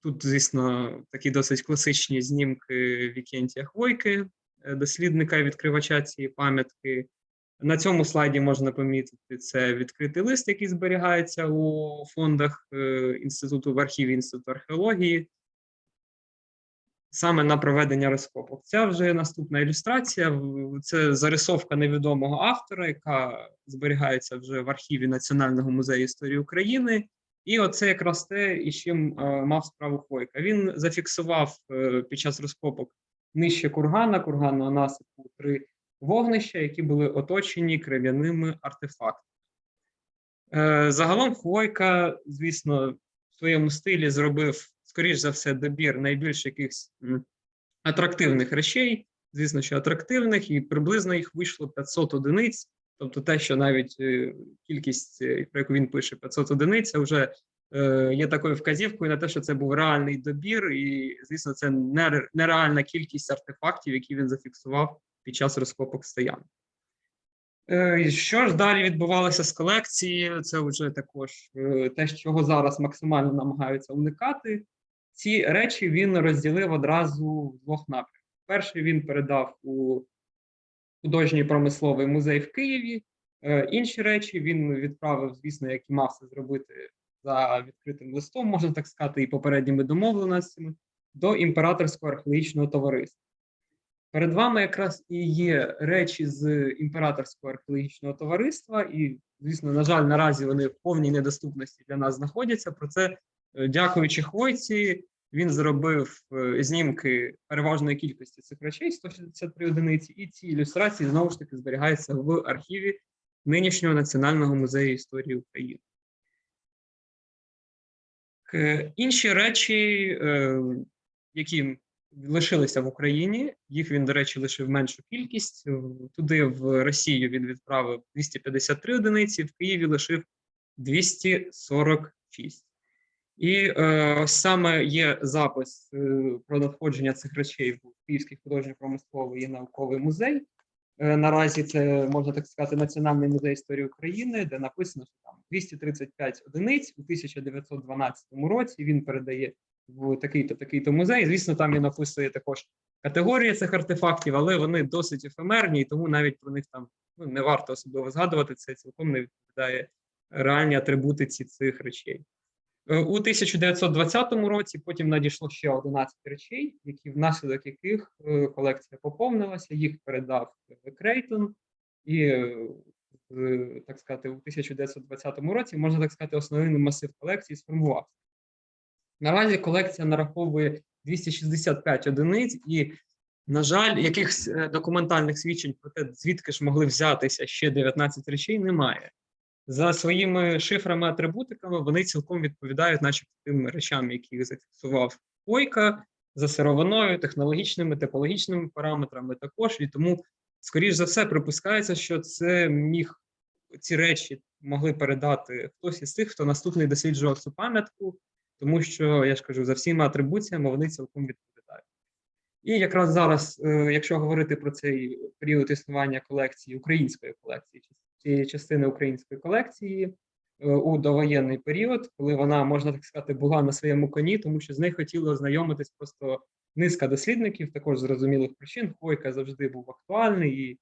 Тут, звісно, такі досить класичні знімки Вікентія Хвойки, дослідника і відкривача цієї пам'ятки. На цьому слайді можна помітити, це відкритий лист, який зберігається у фондах Інституту, в архіві Інституту археології, саме на проведення розкопок. Ця вже наступна ілюстрація, це зарисовка невідомого автора, яка зберігається вже в архіві Національного музею історії України. І оце якраз те, із чим мав справу Хвойка. Він зафіксував під час розкопок нижче курганного насипу 3 вогнища, які були оточені крив'яними артефактами. Загалом Хвойка, звісно, в своєму стилі зробив, скоріш за все, добір найбільш якихось атрактивних речей, звісно, що атрактивних, і приблизно їх вийшло 500 одиниць, тобто те, що навіть кількість, про яку він пише, 500 одиниць, це вже є такою вказівкою на те, що це був реальний добір, і, звісно, це нереальна кількість артефактів, які він зафіксував під час розкопок стоянок. Що ж далі відбувалося з колекцією? Це вже також те, чого зараз максимально намагаються уникати. Ці речі він розділив одразу в 2 напрямках. Перший він передав у художній промисловий музей в Києві. Інші речі він відправив, звісно, як і мав це зробити за відкритим листом, можна так сказати, і попередніми домовленостями, до Імператорського археологічного товариства. Перед вами якраз і є речі з Імператорського археологічного товариства, і, звісно, на жаль, наразі вони в повній недоступності для нас знаходяться. Про це, дякуючи Хвойці, він зробив знімки переважної кількості цих речей, 163 одиниці, і ці ілюстрації, знову ж таки, зберігаються в архіві нинішнього Національного музею історії України. Інші речі, які лишилися в Україні, їх він, до речі, лишив меншу кількість. Туди, в Росію, він відправив 253 одиниці, в Києві лишив 246. І саме є запис про надходження цих речей в Київський художньо-промисловий і науковий музей. Наразі це, можна так сказати, Національний музей історії України, де написано, що там 235 одиниць у 1912 році він передає в такий-то, такий-то музей. Звісно, там він описує також категорії цих артефактів, але вони досить ефемерні, і тому навіть про них там не варто особливо згадувати, це цілком не відповідає реальній атрибутиці цих речей. У 1920 році потім надійшло ще 11 речей, внаслідок яких колекція поповнилася, їх передав Крейтон, і, так сказати, у 1920 році, можна так сказати, основний масив колекції сформувався. Наразі колекція нараховує 265 одиниць, і, на жаль, якихось документальних свідчень про те, звідки ж могли взятися ще 19 речей, немає. За своїми шифрами, атрибутиками вони цілком відповідають начебто тим речам, які зафіксував Хвойка, за сировиною, технологічними, типологічними параметрами також. І тому, скоріш за все, припускається, що ці речі могли передати хтось із тих, хто наступний досліджував цю пам'ятку, тому що, я ж кажу, за всіма атрибуціями вони цілком відповідають. І якраз зараз, якщо говорити про цей період існування колекції, української колекції, цієї частини української колекції у довоєнний період, коли вона, можна так сказати, була на своєму коні, тому що з нею хотіли ознайомитись просто низка дослідників, також зрозумілих причин. Хвойка завжди був актуальний, і,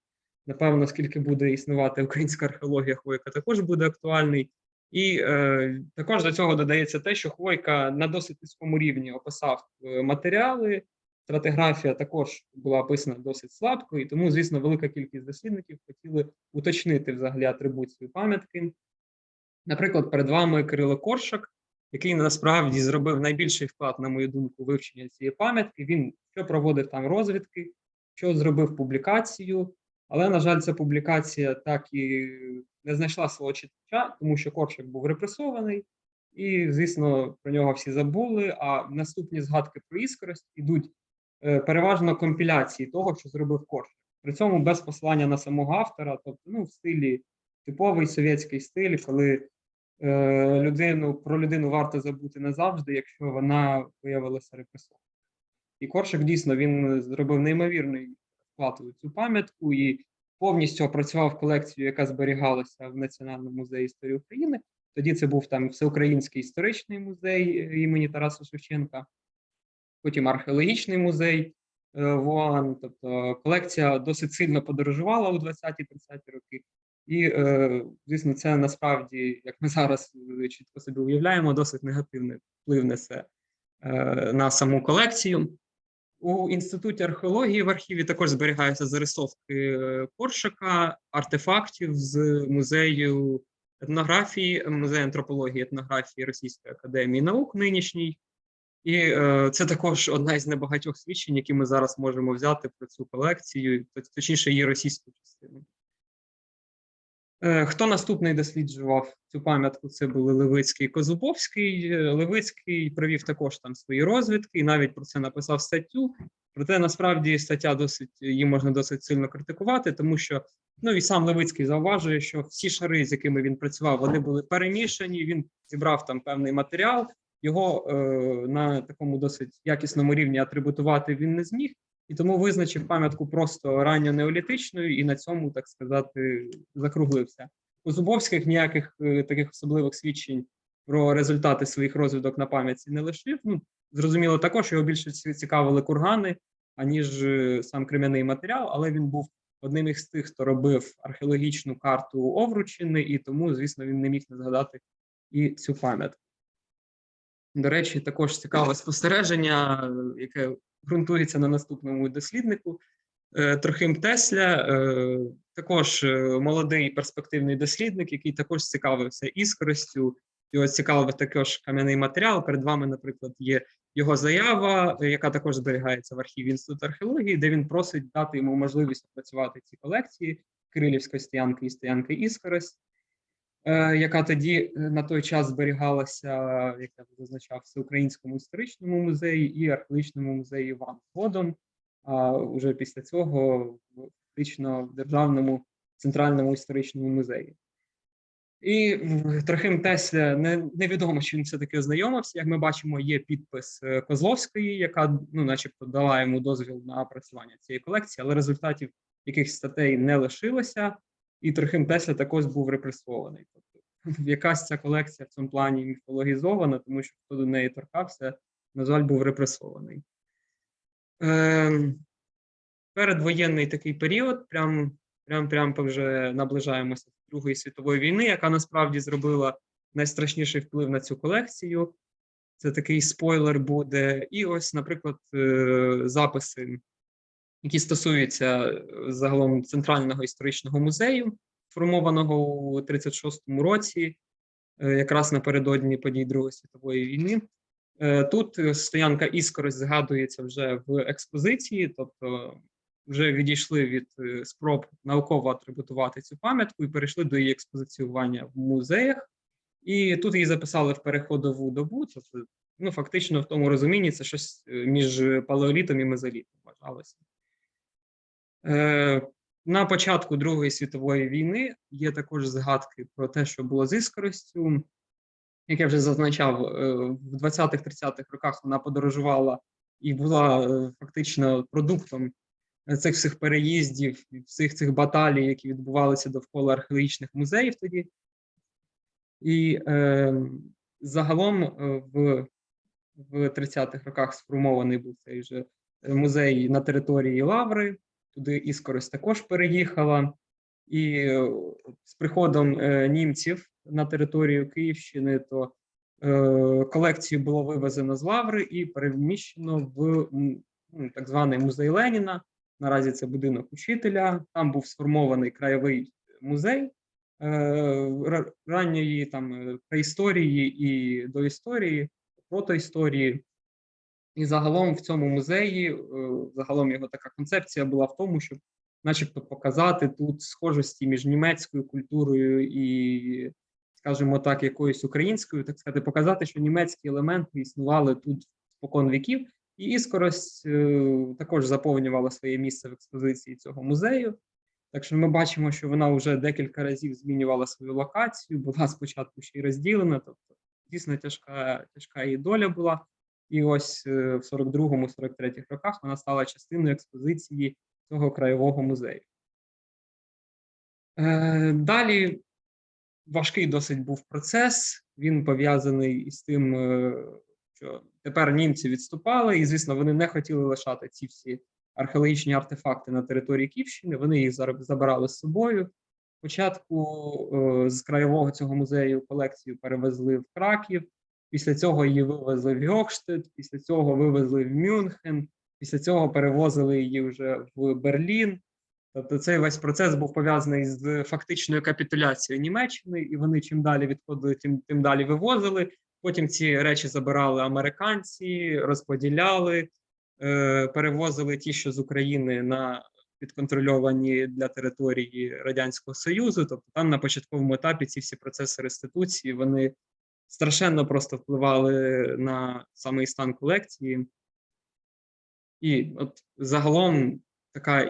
напевно, скільки буде існувати українська археологія, Хвойка також буде актуальний. І також до цього додається те, що Хвойка на досить низькому рівні описав матеріали, стратиграфія також була описана досить слабко, і тому, звісно, велика кількість дослідників хотіли уточнити взагалі атрибуцію пам'ятки. Наприклад, перед вами Кирило Коршак, який насправді зробив найбільший вклад, на мою думку, у вивчення цієї пам'ятки. Він що проводив там розвідки, що зробив публікацію, але, на жаль, ця публікація так і не знайшла свого читача, тому що Коршак був репресований, і, звісно, про нього всі забули, а наступні згадки про іскрость ідуть переважно компіляції того, що зробив Коршак. При цьому без посилання на самого автора, тобто в стилі, типовий совєтський стиль, коли про людину варто забути назавжди, якщо вона виявилася репресованою. І Коршак, дійсно, він зробив неймовірний вклад у цю пам'ятку і повністю опрацював колекцію, яка зберігалася в Національному музеї історії України. Тоді це був там Всеукраїнський історичний музей імені Тараса Шевченка, потім археологічний музей ВОАН. Тобто колекція досить сильно подорожувала у 20-30-ті роки. І, звісно, це насправді, як ми зараз чітко собі уявляємо, досить негативний вплив несе на саму колекцію. У Інституті археології в архіві також зберігаються зарисовки Коршака, артефактів з музею етнографії, музею антропології, етнографії Російської академії наук нинішній. І це також одна із небагатьох свідчень, які ми зараз можемо взяти про цю колекцію, точніше її російську частину. Хто наступний досліджував цю пам'ятку? Це були Левицький і Козубовський. Левицький провів також там свої розвідки і навіть про це написав статтю. Проте, насправді, стаття її можна досить сильно критикувати, тому що, і сам Левицький зауважує, що всі шари, з якими він працював, вони були перемішані, він зібрав там певний матеріал, його на такому досить якісному рівні атрибутувати він не зміг, і тому визначив пам'ятку просто ранньонеолітичною і на цьому, так сказати, закруглився. У Зубовських ніяких таких особливих свідчень про результати своїх розвідок на пам'ятці не лишив. Зрозуміло також, його більше цікавили кургани, аніж сам крем'яний матеріал, але він був одним із тих, хто робив археологічну карту Овруччини, і тому, звісно, він не міг не згадати і цю пам'ятку. До речі, також цікаве спостереження, яке ґрунтується на наступному досліднику. Трохим Тесля, також молодий перспективний дослідник, який також цікавився іскростю, його цікавив також кам'яний матеріал. Перед вами, наприклад, є його заява, яка також зберігається в архіві Інституту археології, де він просить дати йому можливість опрацювати ці колекції Кирилівської стоянки і стоянки Іскорость, яка тоді на той час зберігалася, як я зазначав, в Українському історичному музеї і археологічному музеї Іван. Згодом, а вже після цього фактично в Державному центральному історичному музеї. І Трохим Тесля, невідомо, чи він все-таки ознайомився. Як ми бачимо, є підпис Козловської, яка, начебто, дала йому дозвіл на опрацювання цієї колекції, але результатів якихось статей не лишилося, і Трохим Тесля також був репресований. Тобто, якась ця колекція в цьому плані міфологізована, тому що хто до неї торкався, на жаль, був репресований. Передвоєнний такий період, прям вже наближаємося до Другої світової війни, яка насправді зробила найстрашніший вплив на цю колекцію. Це такий спойлер буде. І ось, наприклад, записи, які стосуються загалом Центрального історичного музею, сформованого у 1936 році, якраз напередодні подій Другої світової війни. Тут стоянка Іскорость згадується вже в експозиції, тобто вже відійшли від спроб науково атрибутувати цю пам'ятку і перейшли до її експозиціювання в музеях. І тут її записали в переходову добу, тобто, фактично в тому розумінні це щось між палеолітом і мезолітом вважалося. На початку Другої світової війни є також згадки про те, що було з Іскоростю. Як я вже зазначав, в 20-30-х роках вона подорожувала і була фактично продуктом цих всіх переїздів, всіх цих баталій, які відбувалися довкола археологічних музеїв тоді. І загалом в 30-х роках сформований був цей же музей на території Лаври, туди Іскорость також переїхала. І з приходом німців на територію Київщини, то колекцію було вивезено з Лаври і переміщено в так званий музей Леніна. Наразі це будинок учителя. Там був сформований краєвий музей ранньої преісторії і доісторії, протоісторії. І загалом в цьому музеї, загалом його така концепція була в тому, щоб начебто показати тут схожості між німецькою культурою і, скажімо так, якоюсь українською, так сказати, показати, що німецькі елементи існували тут спокон віків. І Іскорость також заповнювала своє місце в експозиції цього музею. Так що ми бачимо, що вона вже декілька разів змінювала свою локацію, була спочатку ще й розділена, тобто дійсно тяжка її доля була. І ось в 42-43 роках вона стала частиною експозиції цього краєвого музею. Далі важкий досить був процес, він пов'язаний із тим, що тепер німці відступали, і, звісно, вони не хотіли лишати ці всі археологічні артефакти на території Київщини, вони їх забирали з собою. Спочатку з краєвого цього музею колекцію перевезли в Краків, після цього її вивезли в Гьокштедт, після цього вивезли в Мюнхен, після цього перевозили її вже в Берлін. Тобто цей весь процес був пов'язаний з фактичною капітуляцією Німеччини, і вони чим далі відходили, тим далі вивозили. Потім ці речі забирали американці, розподіляли, перевозили ті, що з України, на підконтрольовані для території Радянського Союзу. Тобто там на початковому етапі ці всі процеси реституції, вони страшенно просто впливали на самий стан колекції. І от загалом,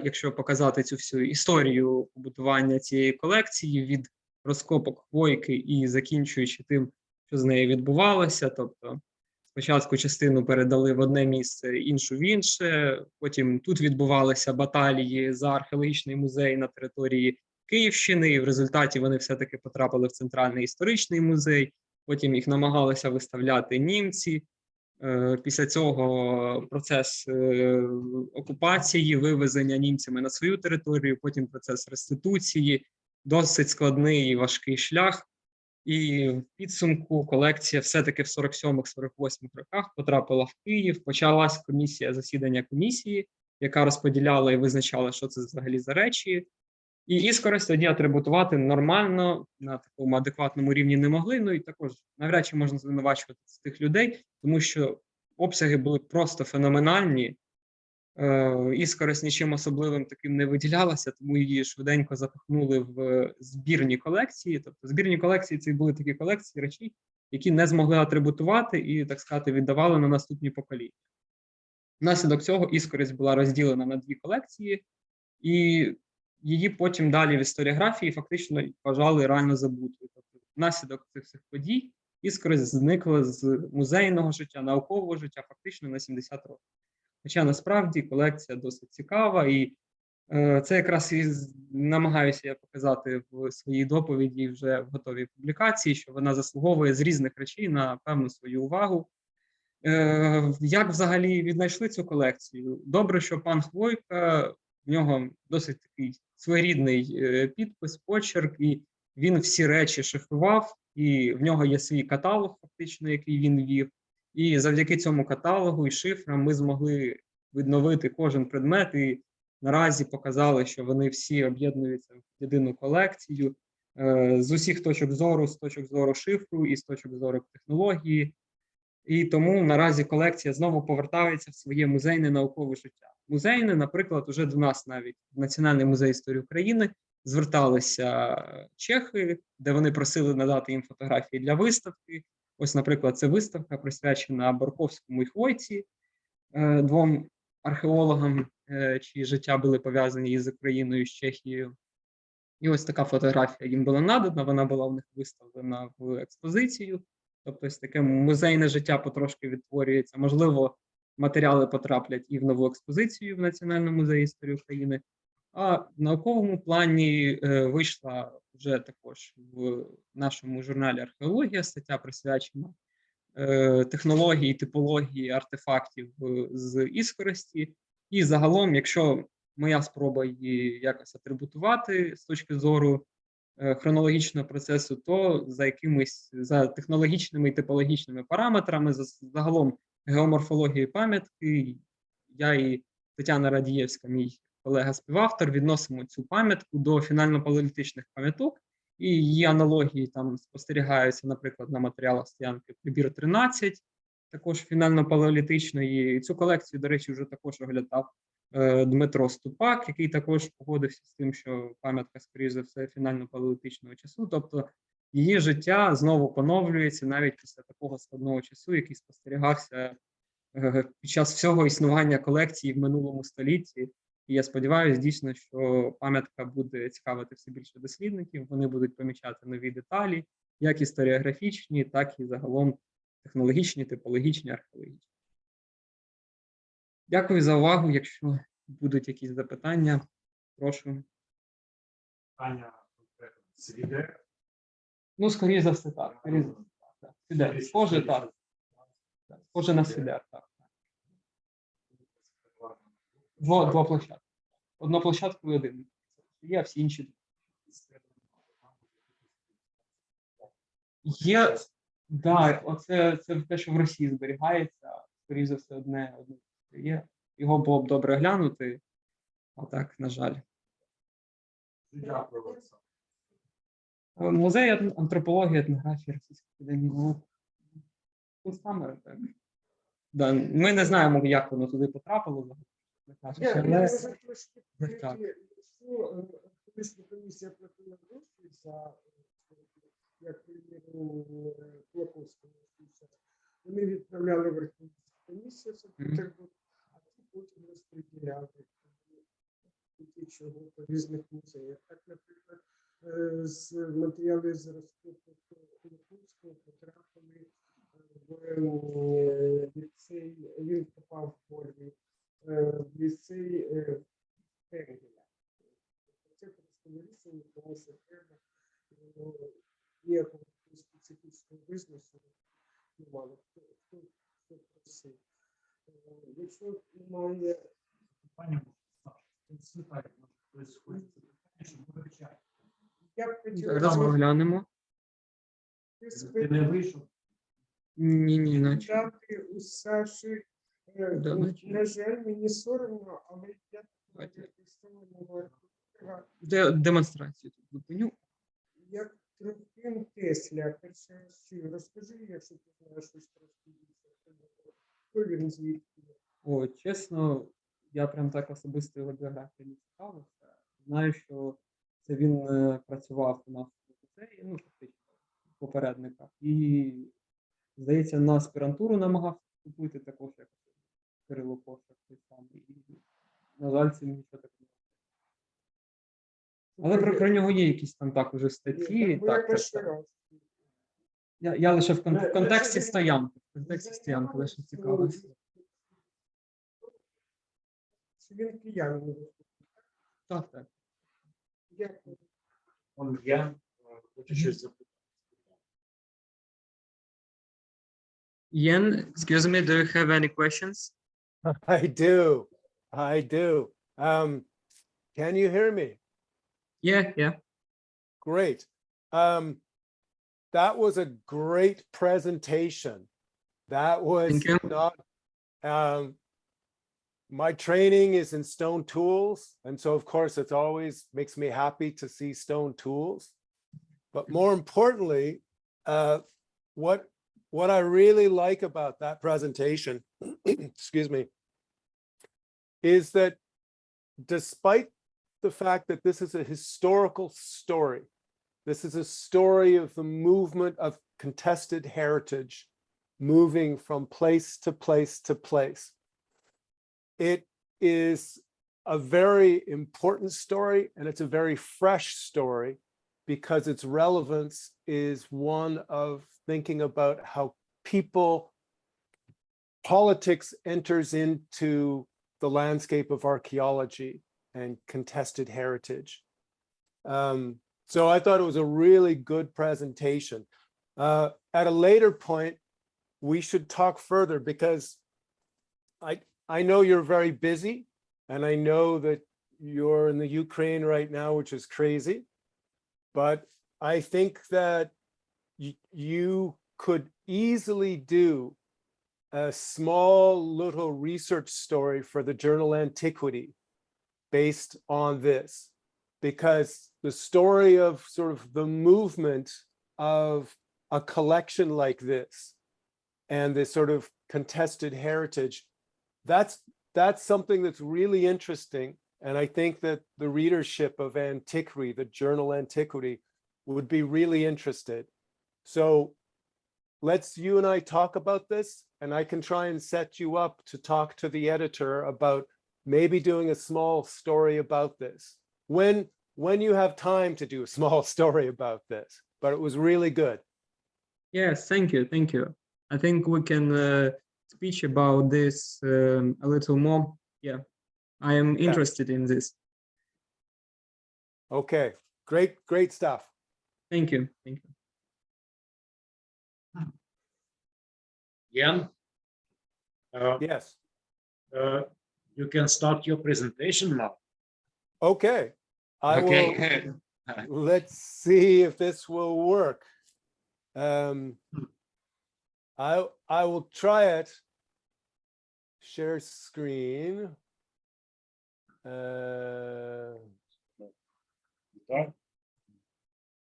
якщо показати цю всю історію побудування цієї колекції від розкопок хвойки і закінчуючи тим, що з нею відбувалося, тобто спочатку частину передали в одне місце, іншу в інше, потім тут відбувалися баталії за археологічний музей на території Київщини, і в результаті вони все-таки потрапили в Центральний історичний музей, потім їх намагалися виставляти німці. Після цього процес окупації, вивезення німцями на свою територію, потім процес реституції, досить складний і важкий шлях. І в підсумку колекція все-таки в 47-48 роках потрапила в Київ, почалась засідання комісії, яка розподіляла і визначала, що це взагалі за речі. І іскоресть тоді атрибутувати нормально, на такому адекватному рівні не могли, ну і також навряд чи можна звинувачувати цих людей, тому що обсяги були просто феноменальні, іскоресть нічим особливим таким не виділялася, тому її швиденько запихнули в збірні колекції. Тобто збірні колекції – це були такі колекції речей, які не змогли атрибутувати і, так сказати, віддавали на наступні покоління. Внаслідок цього іскоресть була розділена на дві колекції, і її потім далі в історіографії фактично вважали реально забутою. Тобто внаслідок цих всіх подій іскоресть зникла з музейного життя, наукового життя фактично на 70 років. Хоча насправді колекція досить цікава, і це якраз і намагаюся я показати в своїй доповіді вже в готовій публікації, що вона заслуговує з різних речей на певну свою увагу. Як взагалі віднайшли цю колекцію? Добре, що пан Хвойка, в нього досить такий своєрідний підпис, почерк, і він всі речі шифрував, і в нього є свій каталог, фактично, який він вів. І завдяки цьому каталогу і шифрам ми змогли відновити кожен предмет, і наразі показали, що вони всі об'єднуються в єдину колекцію з усіх точок зору, з точок зору шифру і з точок зору технології. І тому наразі колекція знову повертається в своє музейне наукове життя. Музейне, наприклад, уже до нас навіть в Національний музей історії України зверталися чехи, де вони просили надати їм фотографії для виставки. Ось, наприклад, це виставка, присвячена Борковському і Хвойці, двом археологам, чиї життя були пов'язані із Україною, з Чехією. І ось така фотографія їм була надана, вона була в них виставлена в експозицію. Тобто ось таке музейне життя потрошки відтворюється. Можливо, матеріали потраплять і в нову експозицію в Національному музеї історії України. А в науковому плані вийшла вже також в нашому журналі «Археологія» стаття, присвячена технології, типології артефактів з іскорості. І загалом, якщо моя спроба її якось атрибутувати з точки зору хронологічного процесу, то за технологічними і типологічними параметрами, загалом геоморфології пам'ятки, я і Тетяна Радієвська, мій колега-співавтор, відносимо цю пам'ятку до фінально-палеолітичних пам'яток, і її аналогії там спостерігаються, наприклад, на матеріалах стоянки Прибір 13, також фінально-палеолітичної. І цю колекцію, до речі, вже також оглядав Дмитро Ступак, який також погодився з тим, що пам'ятка, скоріш за все, фінально-палеолітичного часу. Тобто її життя знову поновлюється навіть після такого складного часу, який спостерігався під час всього існування колекції в минулому столітті. І я сподіваюся, дійсно, що пам'ятка буде цікавити все більше дослідників, вони будуть помічати нові деталі, як історіографічні, так і загалом технологічні, типологічні, археологічні. Дякую за увагу. Якщо будуть якісь запитання, прошу. Питання Свідер. Ну, скоріше за все, так. Свідер. Схоже, так. Схоже на Свідер, так. Два площадки. Одна площадка і один. Є, а всі інші. Є, так, оце це те, що в Росії зберігається. Скоріше за все, одне є. Його було б добре глянути, а так, на жаль. Дякую. Музей антропології, етнографії Російської академії наук. Кунсткамера, так. Да, ми не знаємо, як воно туди потрапило. Колись комісія платила гроші за, як Клоковського, вони відправляли в Верховну комісію, а потім розподіляли чого по різних музеях. Так, наприклад, з матеріалів з розкопу Клоковського потрапили в ліцей, він попав в Львові, в ліцей Енгеля. Це просто вирішення, тому що треба ніякого специфічного визначення немає. Хто просив. Якщо немає... Розглянемо. Ти не вийшов? Ні, наче. Дати у Саші, на жаль, мені соромно, але я Демонстрацію тут зупиню. як Трофим Тесля, розкажи, якщо ти знаєш щось трошки більше. Хто він звідки? О, чесно, я прям так особисто його біографію не цікавився. Знаю, що це він працював у нас в музеї, ну, фактично, в попередниках. І, здається, на аспірантуру намагався вступити також, як Кирило Кошик, той самий. І, на жаль, це нічого такого. Але про нього є якісь там так уже статті. Так. Я лише в контексті стоянки. В контексті стоянки лише цікавився. Він киянин. Так. Дякую. Я хочу щось запитати. Yen, excuse me, do you have any questions? I do. Can you hear me? Yeah. Great. That was a great presentation. That was Thank you. not, my training is in stone tools. And so of course it always makes me happy to see stone tools. But more importantly, what I really like about that presentation, excuse me, is that despite the fact that this is a historical story, this is a story of the movement of contested heritage, moving from place to place to place. It is a very important story, and it's a very fresh story because its relevance is one of thinking about how politics enters into the landscape of archaeology and contested heritage. So I thought it was a really good presentation. At a later point, we should talk further because I know you're very busy, and I know that you're in the Ukraine right now, which is crazy. But I think that you could easily do a small little research story for the journal Antiquity based on this, because the story of sort of the movement of a collection like this and this sort of contested heritage, that's something that's really interesting. And I think that the readership of Antiquity, the journal Antiquity, would be really interested. So you and I talk about this, and I can try and set you up to talk to the editor about maybe doing a small story about this. When you have time to do a small story about this, but it was really good. Yes, thank you, thank you. I think we can speak about this a little more. Yeah, I am interested in this. Okay, great stuff. Thank you, thank you. Jan, Yes. you can start your presentation now. Okay. I will. Okay. Let's see if this will work. I will try it. Share screen.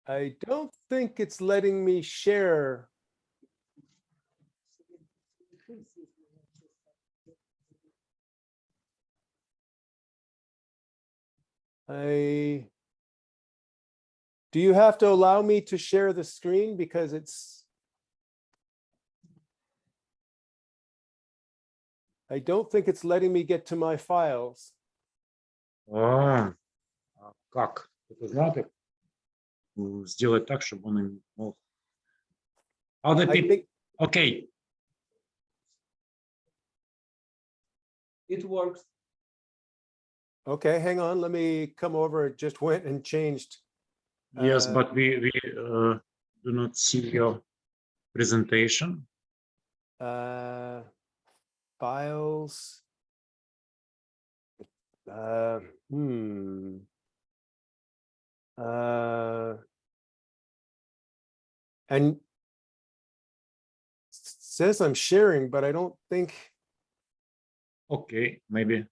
I don't think it's letting me share. Do you have to allow me to share the screen because I don't think it's letting me get to my files. А как? Это знати? Сделать так, чтобы он мог. Other I people. think Okay. It works. Okay, hang on. Let me come over. It just went and changed. Yes, but we do not see your presentation. Files. And says I'm sharing, but I don't think. Okay, maybe.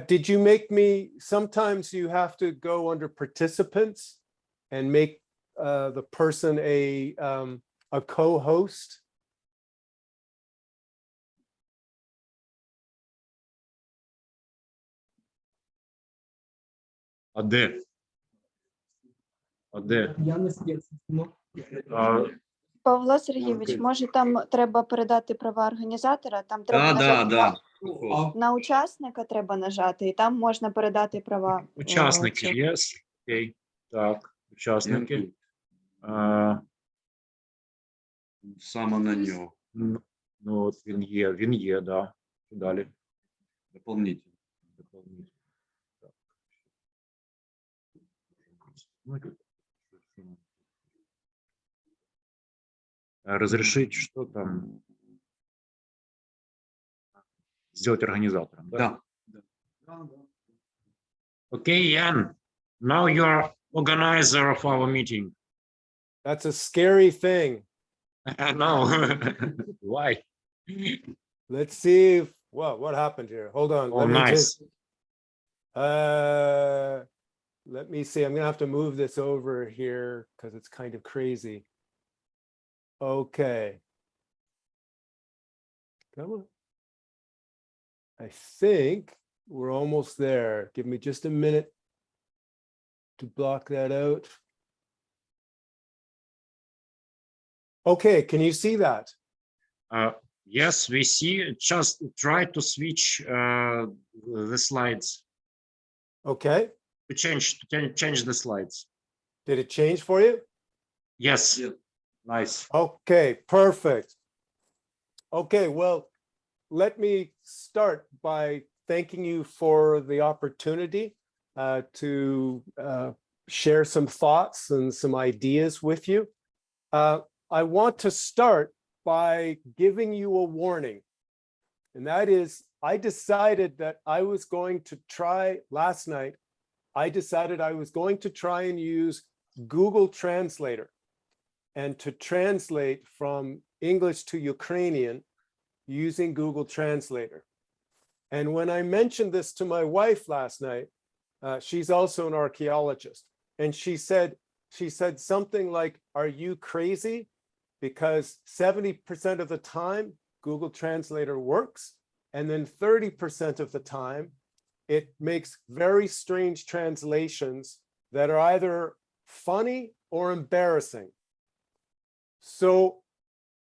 Did you make me, sometimes you have to go under participants and make the person a co-host? А де? А де? Я не спеціаліст. Павло Сергійович, може там треба передати права організатора, там треба нажати на учасника треба нажати, і там можна передати права. Учасники, yes. Окей. Так, учасники. Саме на нього. Ну, от він є, да. Що далі? Дополнительно. Так. Разрешить, что там? Сделать организатором, да? Да. Okay, Jan, now you're organizer of our meeting. That's a scary thing. I know. Why? Let's see if, what happened here? Hold on. Oh, Let me nice. just, let me see. I'm gonna have to move this over here because it's kind of crazy. Okay. Come on. I think we're almost there. Give me just a minute to block that out. Okay, can you see that? Yes, we see. Just try to switch the slides. Okay. To change the slides. Did it change for you? Yes. Yeah. Nice. Okay, perfect. Okay, well, let me start by thanking you for the opportunity to share some thoughts and some ideas with you. I want to start by giving you a warning, and that is, I decided that I was going to try last night. I decided I was going to try and use Google Translator and to translate from English to Ukrainian using Google Translator. And when I mentioned this to my wife last night, she's also an archaeologist, and she said something like, "Are you crazy?" Because 70% of the time Google Translator works, and then 30% of the time it makes very strange translations that are either funny or embarrassing. So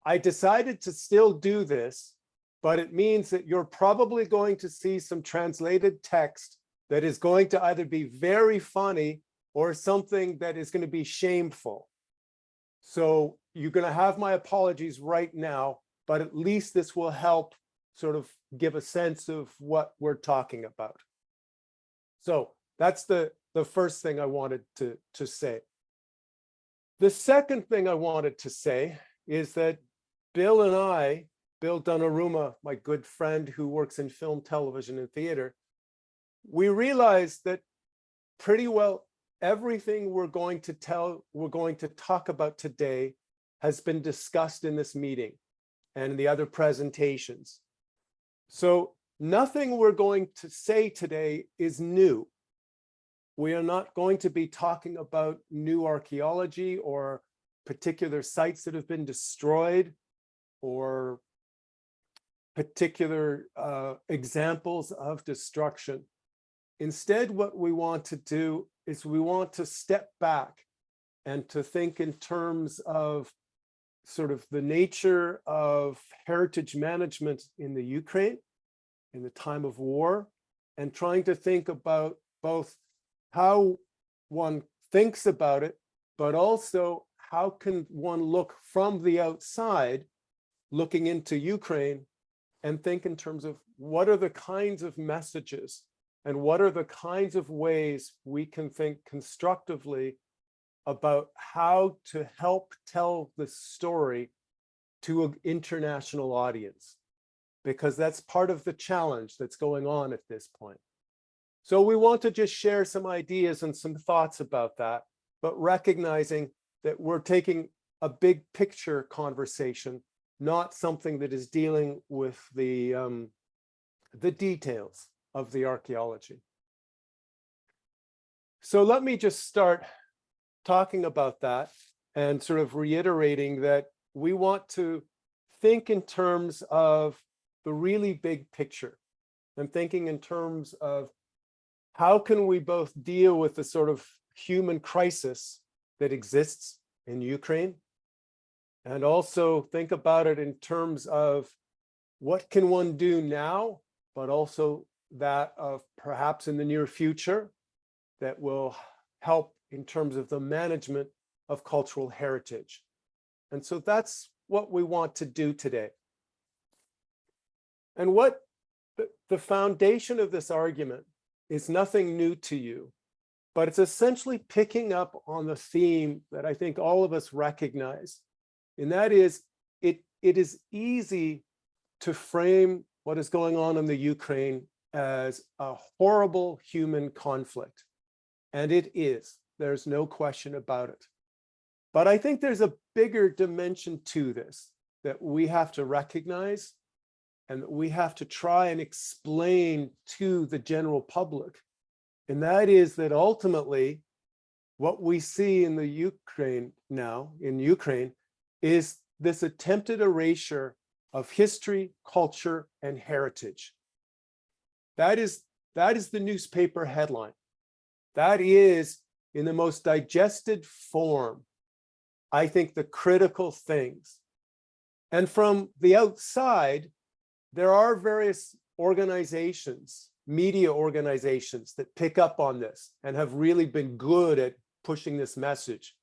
I decided to still do this, but it means that you're probably going to see some translated text that is going to either be very funny or something that is going to be shameful. So you're going to have my apologies right now, but at least this will help sort of give a sense of what we're talking about. So that's the first thing I wanted to say. The second thing I wanted to say is that Bill and I, Bill Donnarumma, my good friend who works in film, television, and theater, we realized that pretty well everything we're going to talk about today has been discussed in this meeting and the other presentations. So nothing we're going to say today is new. We are not going to be talking about new archaeology or particular sites that have been destroyed or particular examples of destruction. Instead, what we want to do is we want to step back and to think in terms of sort of the nature of heritage management in the Ukraine in the time of war, and trying to think about both how one thinks about it, but also how can one look from the outside, looking into Ukraine, and think in terms of what are the kinds of messages and what are the kinds of ways we can think constructively about how to help tell the story to an international audience, because that's part of the challenge that's going on at this point. So we want to just share some ideas and some thoughts about that, but recognizing that we're taking a big picture conversation, not something that is dealing with the details of the archaeology. So let me just start talking about that and sort of reiterating that we want to think in terms of the really big picture and thinking in terms of how can we both deal with the sort of human crisis that exists in Ukraine, and also think about it in terms of what can one do now, but also that of perhaps in the near future that will help in terms of the management of cultural heritage. And so that's what we want to do today. And what the foundation of this argument is nothing new to you, but it's essentially picking up on the theme that I think all of us recognize. And that is, it is easy to frame what is going on in the Ukraine as a horrible human conflict. And it is, there's no question about it. But I think there's a bigger dimension to this that we have to recognize and that we have to try and explain to the general public. And that is that ultimately, what we see in the Ukraine now, in Ukraine, is this attempted erasure of history, culture, and heritage. That is the newspaper headline. That is, in the most digested form, I think, the critical things. And from the outside, there are various organizations, media organizations that pick up on this and have really been good at pushing this message.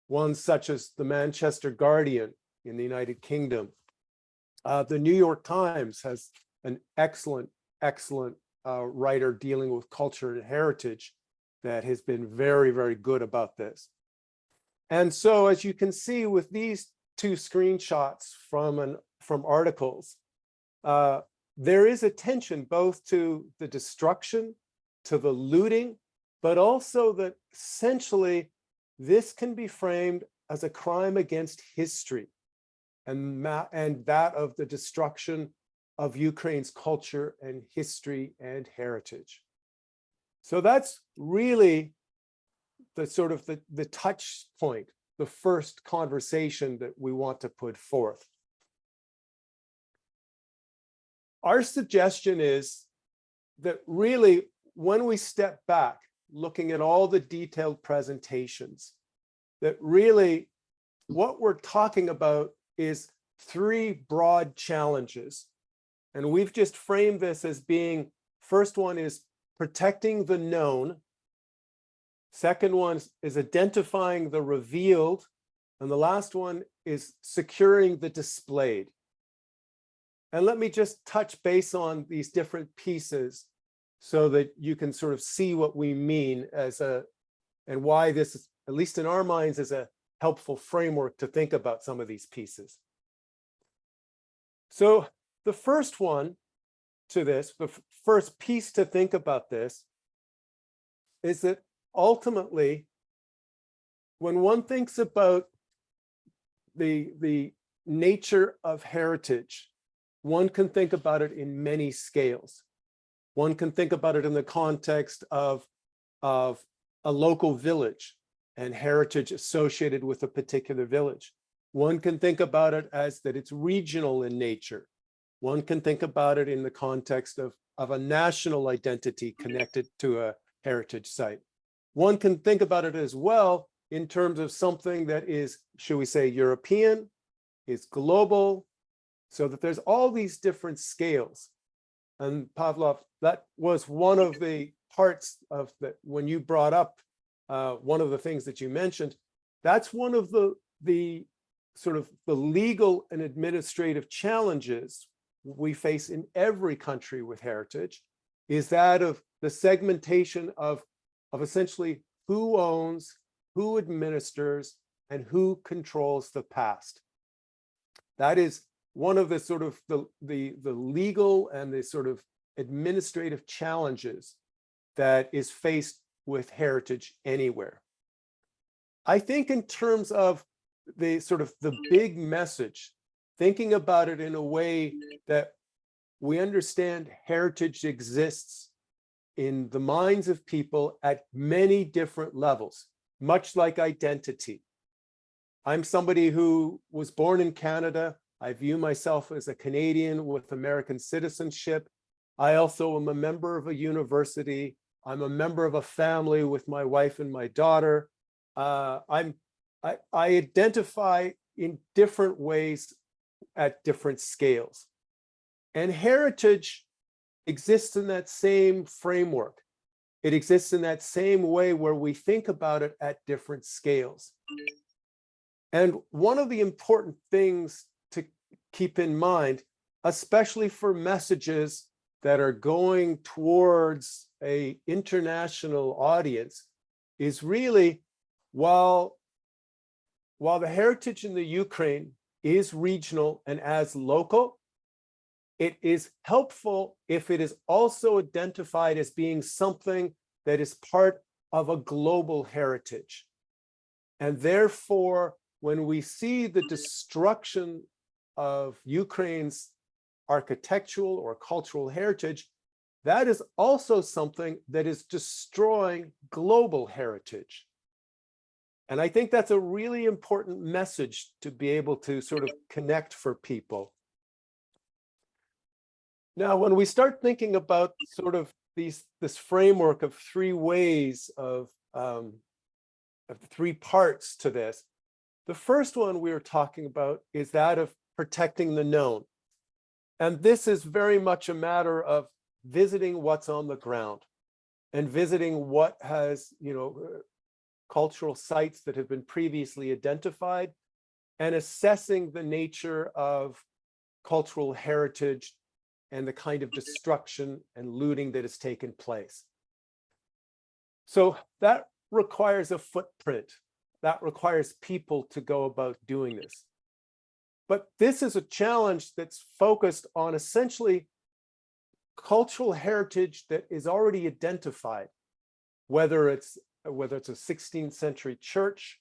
Ones such as the Manchester Guardian in the United Kingdom. The New York Times has an excellent writer dealing with culture and heritage that has been very, very good about this. And so, as you can see with these two screenshots from articles, there is attention both to the destruction, to the looting, but also that essentially this can be framed as a crime against history and that of the destruction of Ukraine's culture and history and heritage. So that's really the sort of the touch point, the first conversation that we want to put forth. Our suggestion is that really, when we step back, looking at all the detailed presentations, that really what we're talking about is three broad challenges And we've just framed this as being, first one is protecting the known. Second one is identifying the revealed. And the last one is securing the displayed. And let me just touch base on these different pieces so that you can sort of see what we mean as and why this is, at least in our minds, is a helpful framework to think about some of these pieces. So the first one to this, the first piece to think about this is that ultimately, when one thinks about the nature of heritage, one can think about it in many scales. One can think about it in the context of a local village and heritage associated with a particular village. One can think about it as that it's regional in nature. One can think about it in the context of a national identity connected to a heritage site. One can think about it as well in terms of something that is, should we say, European, is global, so that there's all these different scales. And Pavlov, that was one of the parts of that when you brought up one of the things that you mentioned, that's one of the sort of the legal and administrative challenges we face in every country with heritage, is that of the segmentation of essentially who owns, who administers, and who controls the past. That is one of the sort of the legal and the sort of administrative challenges that is faced with heritage anywhere. I think in terms of the sort of the big message, thinking about it in a way that we understand heritage exists in the minds of people at many different levels, much like identity. I'm somebody who was born in Canada. I view myself as a Canadian with American citizenship. I also am a member of a university. I'm a member of a family with my wife and my daughter. I identify in different ways at different scales. And heritage exists in that same framework. It exists in that same way where we think about it at different scales. And one of the important things to keep in mind, especially for messages that are going towards an international audience, is really while the heritage in the Ukraine is regional and as local, it is helpful if it is also identified as being something that is part of a global heritage. And therefore, when we see the destruction of Ukraine's architectural or cultural heritage, that is also something that is destroying global heritage. And I think that's a really important message to be able to sort of connect for people. Now, when we start thinking about sort of this framework of three ways of three parts to this, the first one we were talking about is that of protecting the known. And this is very much a matter of visiting what's on the ground and visiting what has, cultural sites that have been previously identified and assessing the nature of cultural heritage and the kind of destruction and looting that has taken place. So that requires a footprint. That requires people to go about doing this. But this is a challenge that's focused on essentially cultural heritage that is already identified, whether it's a 16th century church,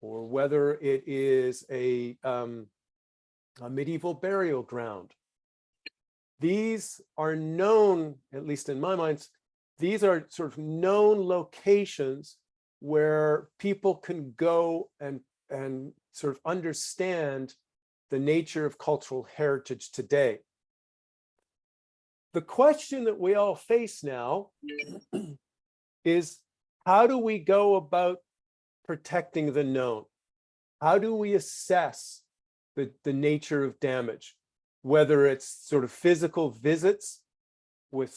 or whether it is a medieval burial ground. These are known, at least in my mind, these are sort of known locations where people can go and sort of understand the nature of cultural heritage today. The question that we all face now is, how do we go about protecting the known? How do we assess the nature of damage? whether it's sort of physical visits with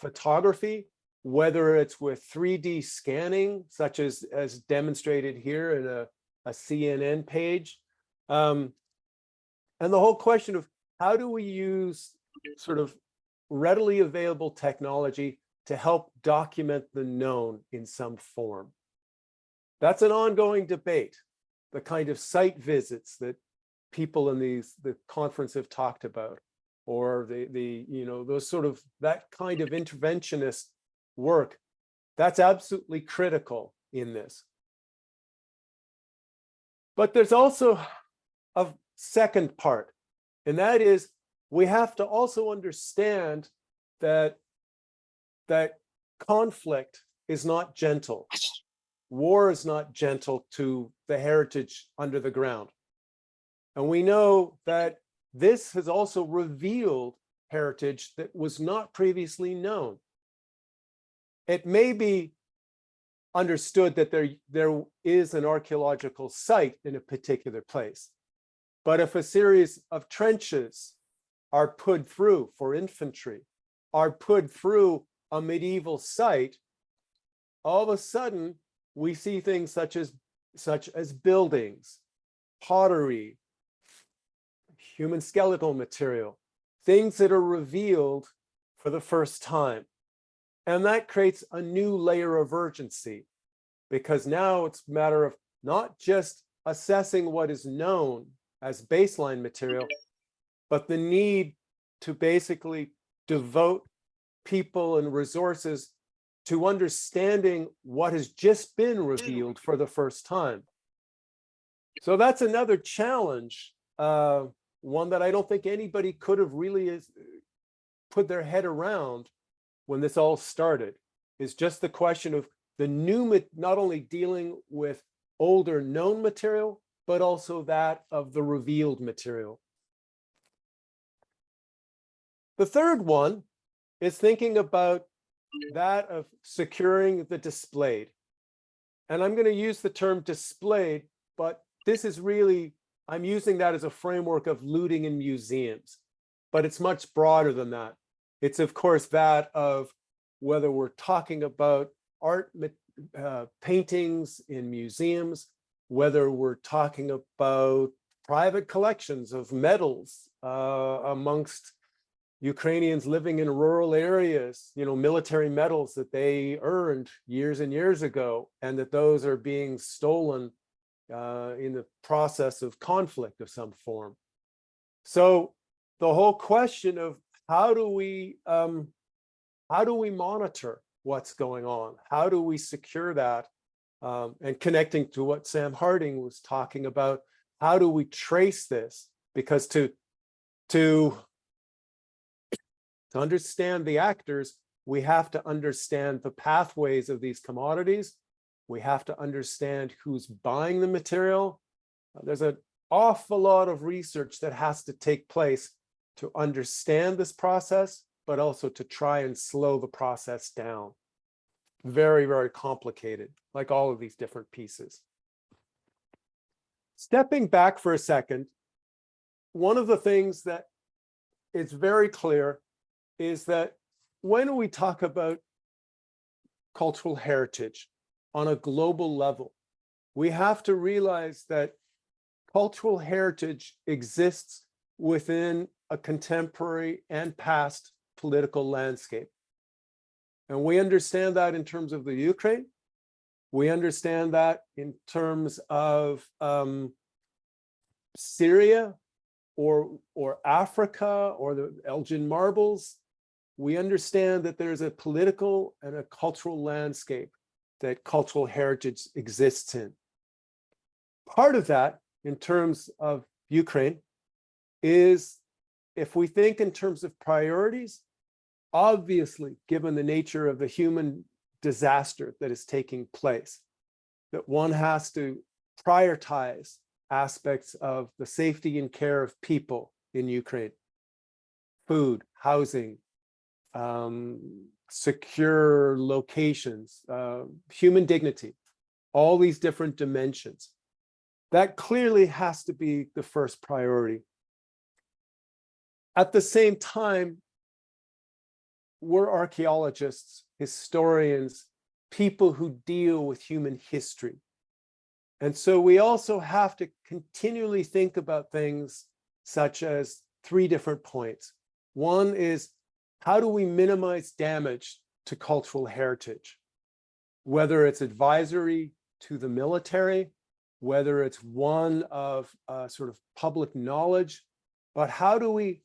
photography, whether it's with 3D scanning, such as demonstrated here in a CNN page. And the whole question of how do we use sort of readily available technology to help document the known in some form. That's an ongoing debate, the kind of site visits that people in the conference have talked about, or those sort of, that kind of interventionist work. That's absolutely critical in this. But there's also a second part, and that is we have to also understand that conflict is not gentle. War is not gentle to the heritage under the ground. And we know that this has also revealed heritage that was not previously known. It may be understood that there is an archaeological site in a particular place, but if a series of trenches are put through for infantry, are put through a medieval site, all of a sudden we see things such as buildings, pottery, human skeletal material, things that are revealed for the first time. And that creates a new layer of urgency, because now it's a matter of not just assessing what is known as baseline material, but the need to basically devote people and resources to understanding what has just been revealed for the first time. So that's another challenge, one that I don't think anybody could have really put their head around when this all started, is just the question of the new, not only dealing with older known material, but also that of the revealed material. The third one is thinking about that of securing the displayed. And I'm going to use the term displayed, but this is really, I'm using that as a framework of looting in museums, but it's much broader than that. It's of course that of whether we're talking about art paintings in museums, whether we're talking about private collections of medals amongst Ukrainians living in rural areas, military medals that they earned years and years ago, and that those are being stolen in the process of conflict of some form. So the whole question of how do we monitor what's going on? How do we secure that? And connecting to what Sam Harding was talking about, how do we trace this? Because to understand the actors, we have to understand the pathways of these commodities. We have to understand who's buying the material. There's an awful lot of research that has to take place to understand this process, but also to try and slow the process down. Very, very complicated, like all of these different pieces. Stepping back for a second, one of the things that is very clear is that when we talk about cultural heritage on a global level, we have to realize that cultural heritage exists within a contemporary and past political landscape. And we understand that in terms of the Ukraine. We understand that in terms of Syria or Africa or the Elgin Marbles. We understand that there's a political and a cultural landscape that cultural heritage exists in. Part of that, in terms of Ukraine, is if we think in terms of priorities, obviously, given the nature of the human disaster that is taking place, that one has to prioritize aspects of the safety and care of people in Ukraine, food, housing, secure locations, human dignity, all these different dimensions. That clearly has to be the first priority. At the same time, we're archaeologists, historians, people who deal with human history. And so we also have to continually think about things such as 3 different points. One is, how do we minimize damage to cultural heritage? Whether it's advisory to the military, whether it's one of sort of public knowledge, but how do we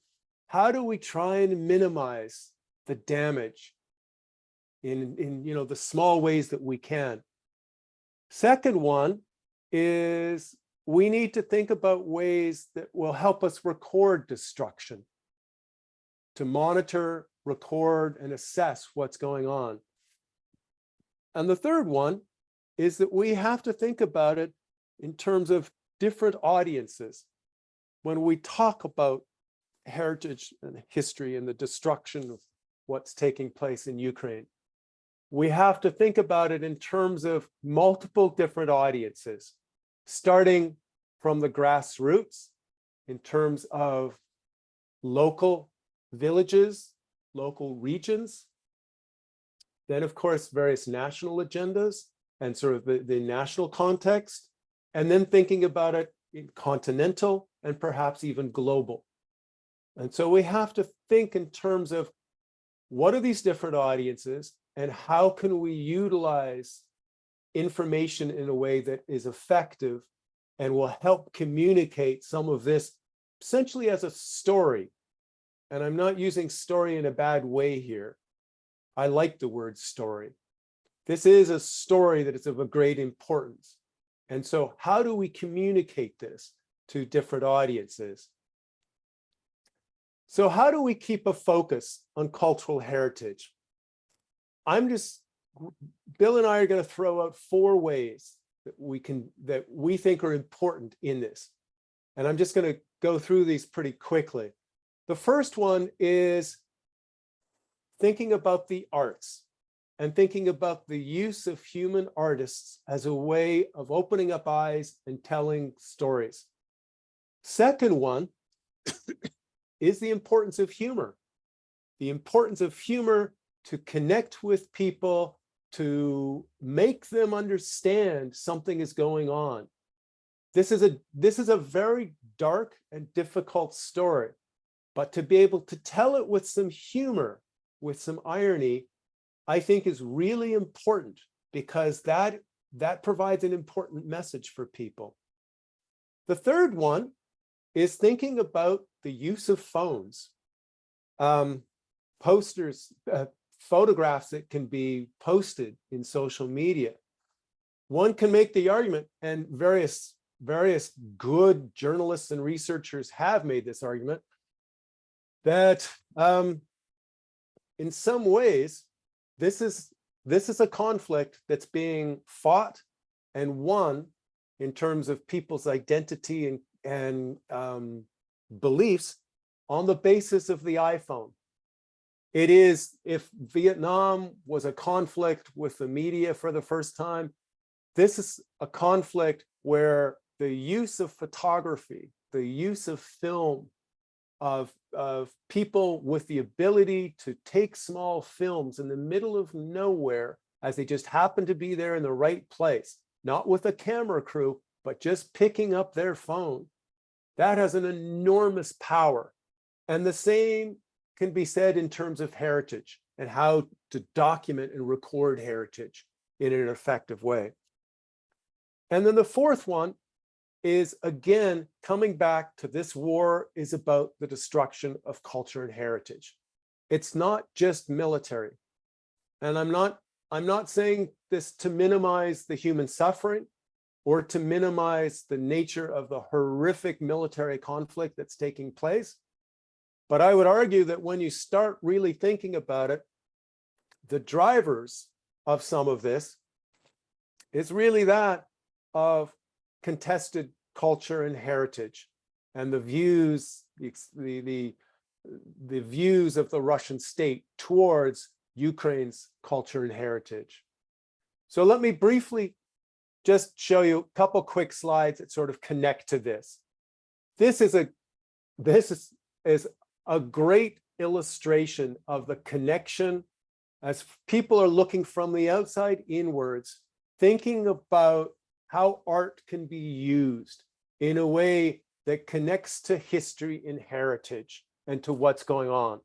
try and minimize the damage in you know, the small ways that we can? Second one is, we need to think about ways that will help us record destruction, to monitor, record, and assess what's going on. And the third one is that we have to think about it in terms of different audiences. When we talk about heritage and history and the destruction of what's taking place in Ukraine, we have to think about it in terms of multiple different audiences, starting from the grassroots in terms of local villages, local regions, then of course various national agendas and sort of the national context, and then thinking about it in continental and perhaps even global. And so we have to think in terms of, what are these different audiences and how can we utilize information in a way that is effective and will help communicate some of this essentially as a story. And I'm not using story in a bad way here. I like the word story. This is a story that is of a great importance. And so how do we communicate this to different audiences? So how do we keep a focus on cultural heritage? Bill and I are going to throw out 4 ways that we think are important in this. And I'm just going to go through these pretty quickly. The first one is thinking about the arts and thinking about the use of human artists as a way of opening up eyes and telling stories. Second one is the importance of humor. The importance of humor to connect with people, to make them understand something is going on. This is a very dark and difficult story, but to be able to tell it with some humor, with some irony, I think is really important, because that provides an important message for people. The third one is thinking about the use of phones, posters, photographs that can be posted in social media. One can make the argument, and various good journalists and researchers have made this argument, that in some ways, this is a conflict that's being fought and won in terms of people's identity and beliefs on the basis of the iPhone. It is, if Vietnam was a conflict with the media for the first time, this is a conflict where the use of photography, the use of film, of people with the ability to take small films in the middle of nowhere, as they just happen to be there in the right place, not with a camera crew, but just picking up their phone. That has an enormous power. And the same can be said in terms of heritage and how to document and record heritage in an effective way. And then the fourth one is, again, coming back to this war is about the destruction of culture and heritage. It's not just military. And I'm not saying this to minimize the human suffering or to minimize the nature of the horrific military conflict that's taking place. But I would argue that when you start really thinking about it, the drivers of some of this is really that of contested culture and heritage, and the views, the views of the Russian state towards Ukraine's culture and heritage. So let me briefly just show you a couple quick slides that sort of connect to this. This is a great illustration of the connection as people are looking from the outside inwards, thinking about how art can be used in a way that connects to history and heritage and to what's going on.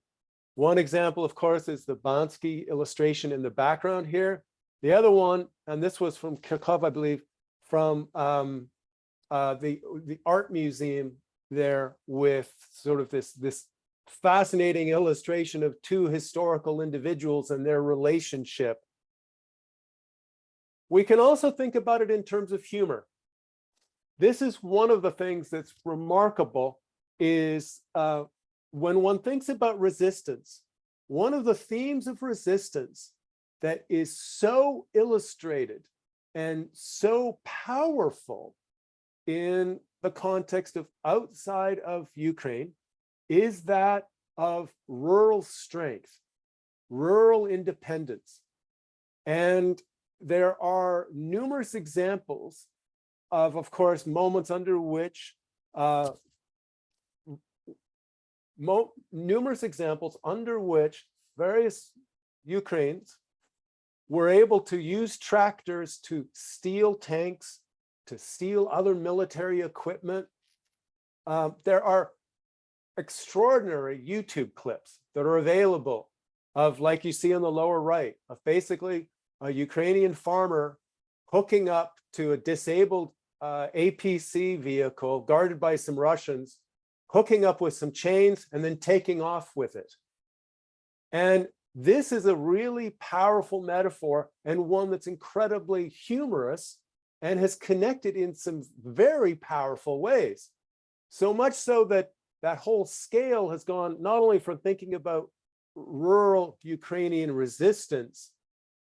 One example, of course, is the Bansky illustration in the background here. The other one, and this was from Krakow, I believe, from the art museum there, with sort of this fascinating illustration of two historical individuals and their relationship. We can also think about it in terms of humor. This is one of the things that's remarkable, is when one thinks about resistance, one of the themes of resistance that is so illustrated and so powerful in the context of outside of Ukraine is that of rural strength, rural independence. And there are numerous examples of course, moments under which numerous examples under which various Ukrainians were able to use tractors to steal tanks, to steal other military equipment. There are extraordinary YouTube clips that are available of, like you see on the lower right, of basically a Ukrainian farmer hooking up to a disabled APC vehicle guarded by some Russians, hooking up with some chains and then taking off with it. And this is a really powerful metaphor, and one that's incredibly humorous and has connected in some very powerful ways. So much so that that whole scale has gone not only from thinking about rural Ukrainian resistance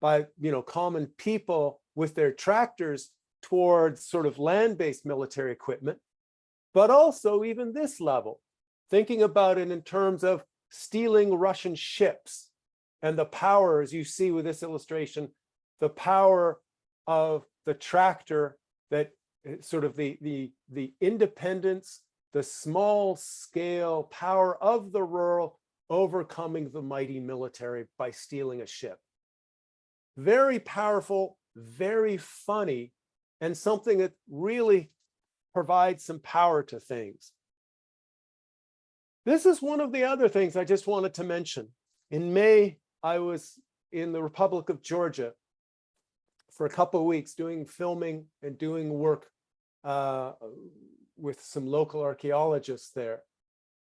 by, common people with their tractors towards sort of land-based military equipment, but also even this level, thinking about it in terms of stealing Russian ships and the power, as you see with this illustration, the power of the tractor, that sort of the independence, the small scale power of the rural overcoming the mighty military by stealing a ship. Very powerful, very funny, and something that really provides some power to things. This is one of the other things I just wanted to mention. In May, I was in the Republic of Georgia for a couple of weeks doing filming and doing work with some local archaeologists there.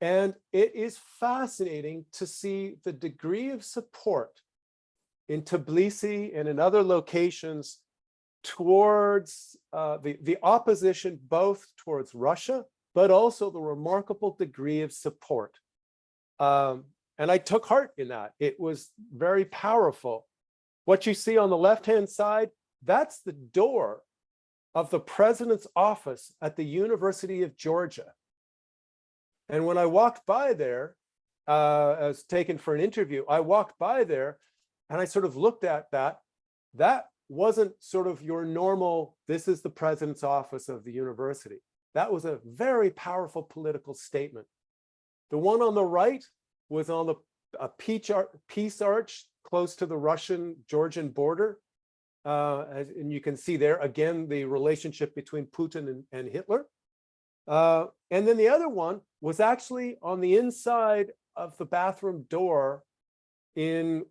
And it is fascinating to see the degree of support in Tbilisi and in other locations towards the opposition, both towards Russia, but also the remarkable degree of support. And I took heart in that. It was very powerful. What you see on the left-hand side, that's the door of the president's office at the University of Georgia. And when I walked by there, I was taken for an interview, I walked by there and I sort of looked at that. That wasn't sort of your normal, this is the president's office of the university. That was a very powerful political statement. The one on the right was on a peace arch close to the Russian-Georgian border. And you can see there, again, the relationship between Putin and Hitler. And then the other one was actually on the inside of the bathroom door in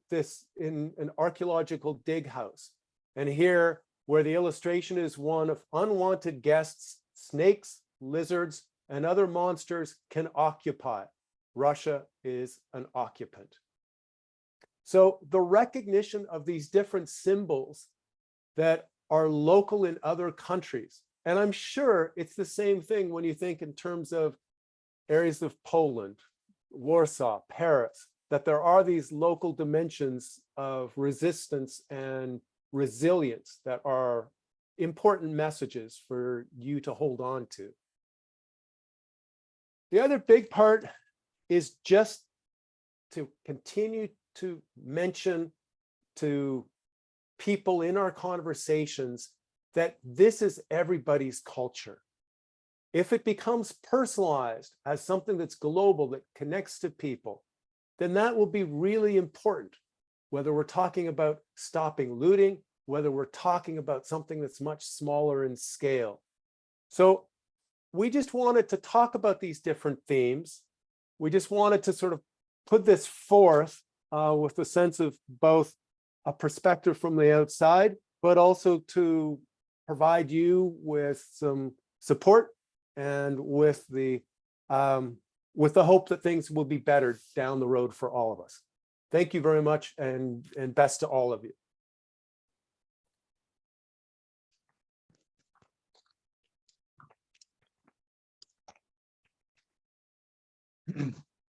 an archaeological dig house. And here, where the illustration is one of unwanted guests, snakes, lizards, and other monsters can occupy. Russia is an occupant. So the recognition of these different symbols that are local in other countries, and I'm sure it's the same thing when you think in terms of areas of Poland, Warsaw, Paris, that there are these local dimensions of resistance and resilience that are important messages for you to hold on to. The other big part is just to continue to mention to people in our conversations that this is everybody's culture. If it becomes personalized as something that's global, that connects to people, then that will be really important, whether we're talking about stopping looting, whether we're talking about something that's much smaller in scale. So we just wanted to talk about these different themes. We just wanted to sort of put this forth with a sense of both a perspective from the outside, but also to provide you with some support and with the hope that things will be better down the road for all of us. Thank you very much, and best to all of you.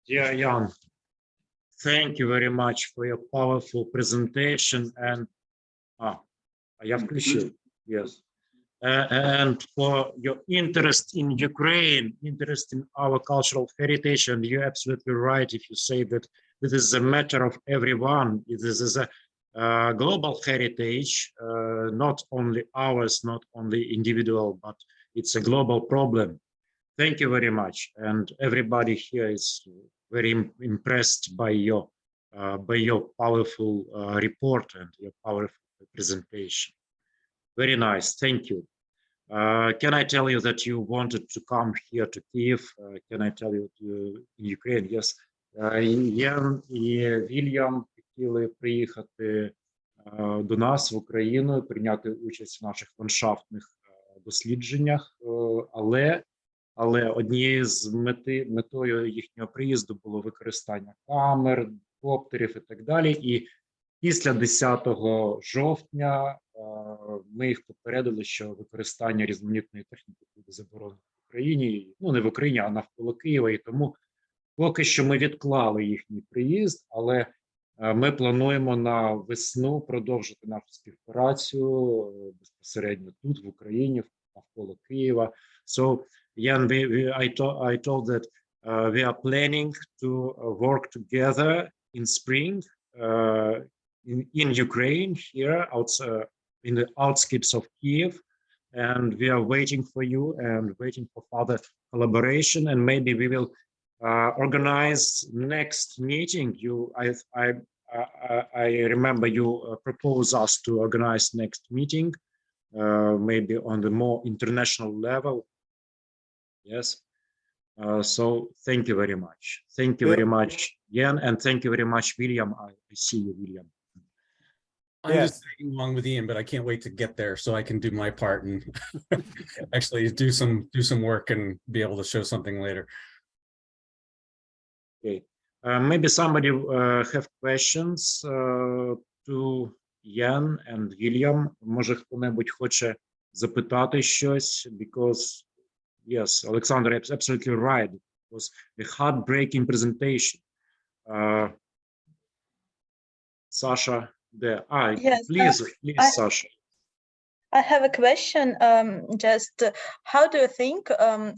Dear Jan, thank you very much for your powerful presentation and I appreciate, yes, and for your interest in Ukraine, interest in our cultural heritage. And you're absolutely right if you say that this is a matter of everyone. This is a global heritage, not only ours, not only individual, but it's a global problem. Thank you very much, and everybody here is very impressed by your powerful report and your powerful presentation. Very nice, thank you. Can I tell you that you wanted to come here to Kyiv? Can I tell you in Ukraine? Yes. Ян і Вільям хотіли приїхати до нас в Україну, прийняти участь в наших ландшафтних дослідженнях, але однією з метою їхнього приїзду було використання камер, коптерів і так далі. І після 10 жовтня ми їх попередили, що використання різноманітної техніки буде заборонено в Україні, ну не в Україні, а навколо Києва, і тому поки що ми відклали їхній приїзд, але ми плануємо на весну продовжити нашу співпрацю безпосередньо тут, в Україні, навколо Києва. So, Jan, I told that we are planning to work together in spring in Ukraine, here outside, in the outskirts of Kyiv, and we are waiting for you and waiting for further collaboration, and maybe we will organize next meeting. I remember you proposed us to organize next meeting, maybe on the more international level. Yes. So thank you very much. Thank you very much, Jan, and thank you very much, William. I see you, William. I'm just tagging along with Ian, but I can't wait to get there so I can do my part and actually do some work and be able to show something later. Okay. Maybe somebody have questions to Jan and William. Може, хто-небудь хоче запитати щось, because yes, Alexander is absolutely right. It was a heartbreaking presentation. Sasha, there. Yes, please, Sasha. I have a question. Just how do you think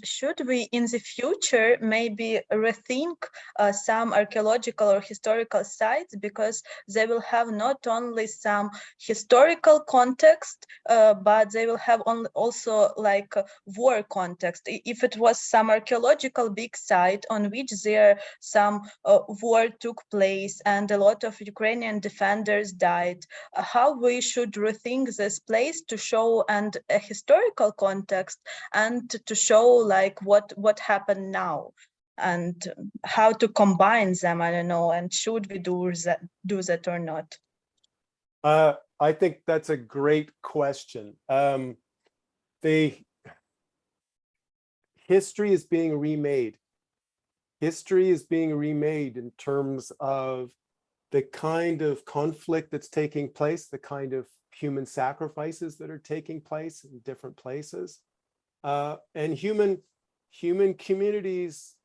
should we in the future maybe rethink some archaeological or historical sites, because they will have not only some historical context, but they will have also like war context. If it was some archaeological big site on which there some war took place and a lot of Ukrainian defenders died, how we should rethink this place to show and a historical context and to show like what happened now and how to combine them, I don't know, and should we do that or not? I think that's a great question. The history is being remade. History is being remade in terms of the kind of conflict that's taking place, the kind of human sacrifices that are taking place in different places, and human communities.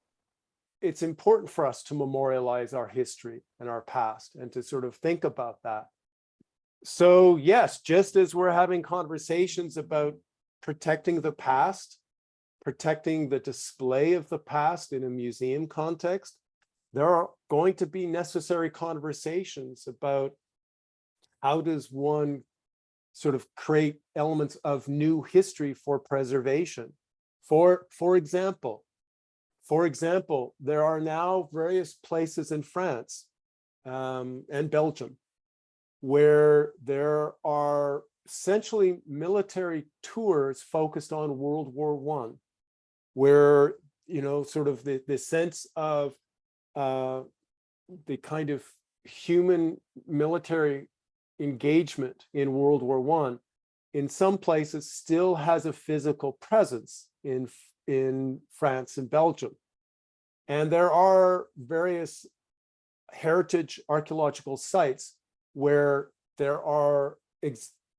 It's important for us to memorialize our history and our past and to sort of think about that. So yes, just as we're having conversations about protecting the past, protecting the display of the past in a museum context, there are going to be necessary conversations about how does one sort of create elements of new history for preservation, For example, there are now various places in France and Belgium where there are essentially military tours focused on World War I, where, you know, sort of the sense of the kind of human military engagement in World War I in some places still has a physical presence in France and Belgium. And there are various heritage archaeological sites where there are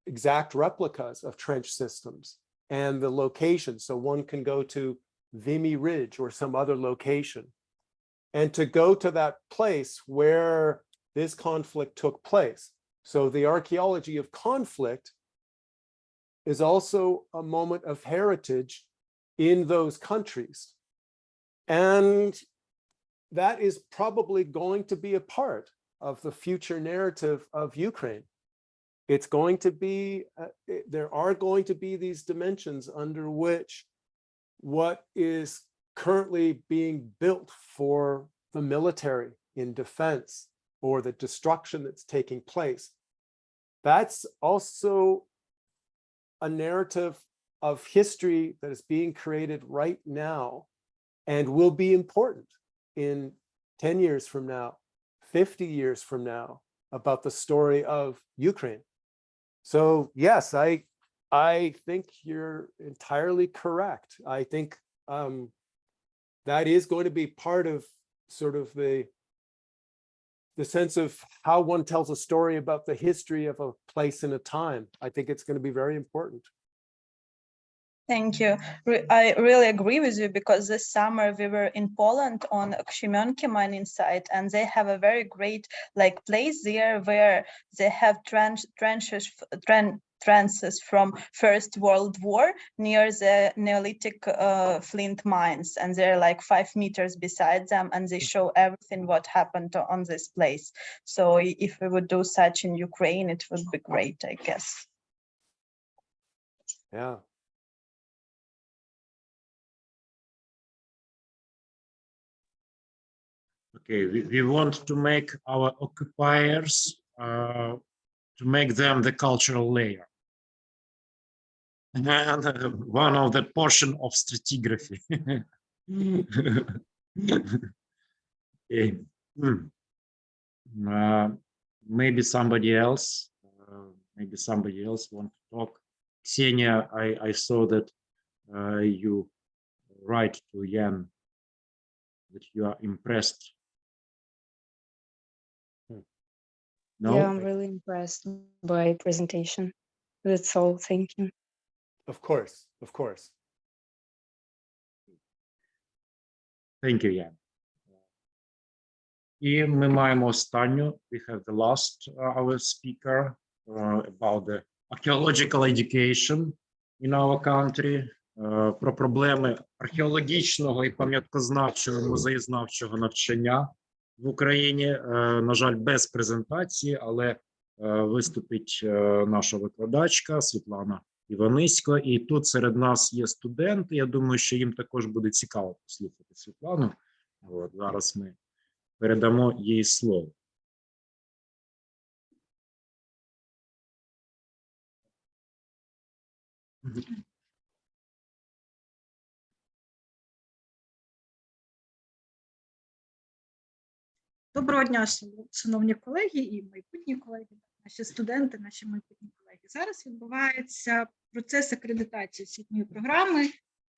exact replicas of trench systems and the location. So one can go to Vimy Ridge or some other location. And to go to that place where this conflict took place. So the archaeology of conflict is also a moment of heritage in those countries. And that is probably going to be a part of the future narrative of Ukraine. It's going to be, there are going to be these dimensions under which what is currently being built for the military in defense or the destruction that's taking place, that's also a narrative of history that is being created right now and will be important in 10 years from now, 50 years from now, about the story of Ukraine. So yes, I think you're entirely correct. I think that is going to be part of sort of the sense of how one tells a story about the history of a place and a time. I think it's going to be very important. Thank you. I really agree with you, because this summer we were in Poland on Osiemionki mining site, and they have a very great place there where they have trenches from First World War near the Neolithic flint mines, and they're like 5 meters beside them, and they show everything what happened on this place. So if we would do such in Ukraine, it would be great, I guess. Yeah. Okay, we want to make our occupiers, to make them the cultural layer. And one of the portion of stratigraphy. Okay. Maybe somebody else want to talk. Ksenia, I saw that you write to Jan that you are impressed. No? Yeah, I'm really impressed by presentation. That's all. Thank you. Of course, of course. Thank you, Jan. І ми маємо останню. We have the last our speaker about the archaeological education in our country. Про проблеми археологічного і пам'яткознавчого, музеєзнавчого навчання в Україні. На жаль, без презентації, але виступить наша викладачка Світлана Іванисько. І тут серед нас є студенти. Я думаю, що їм також буде цікаво послухати Світлану. От, зараз ми передамо їй слово. Доброго дня, шановні колеги і майбутні колеги, наші студенти, наші майбутні колеги. Зараз відбувається процес акредитації освітньої програми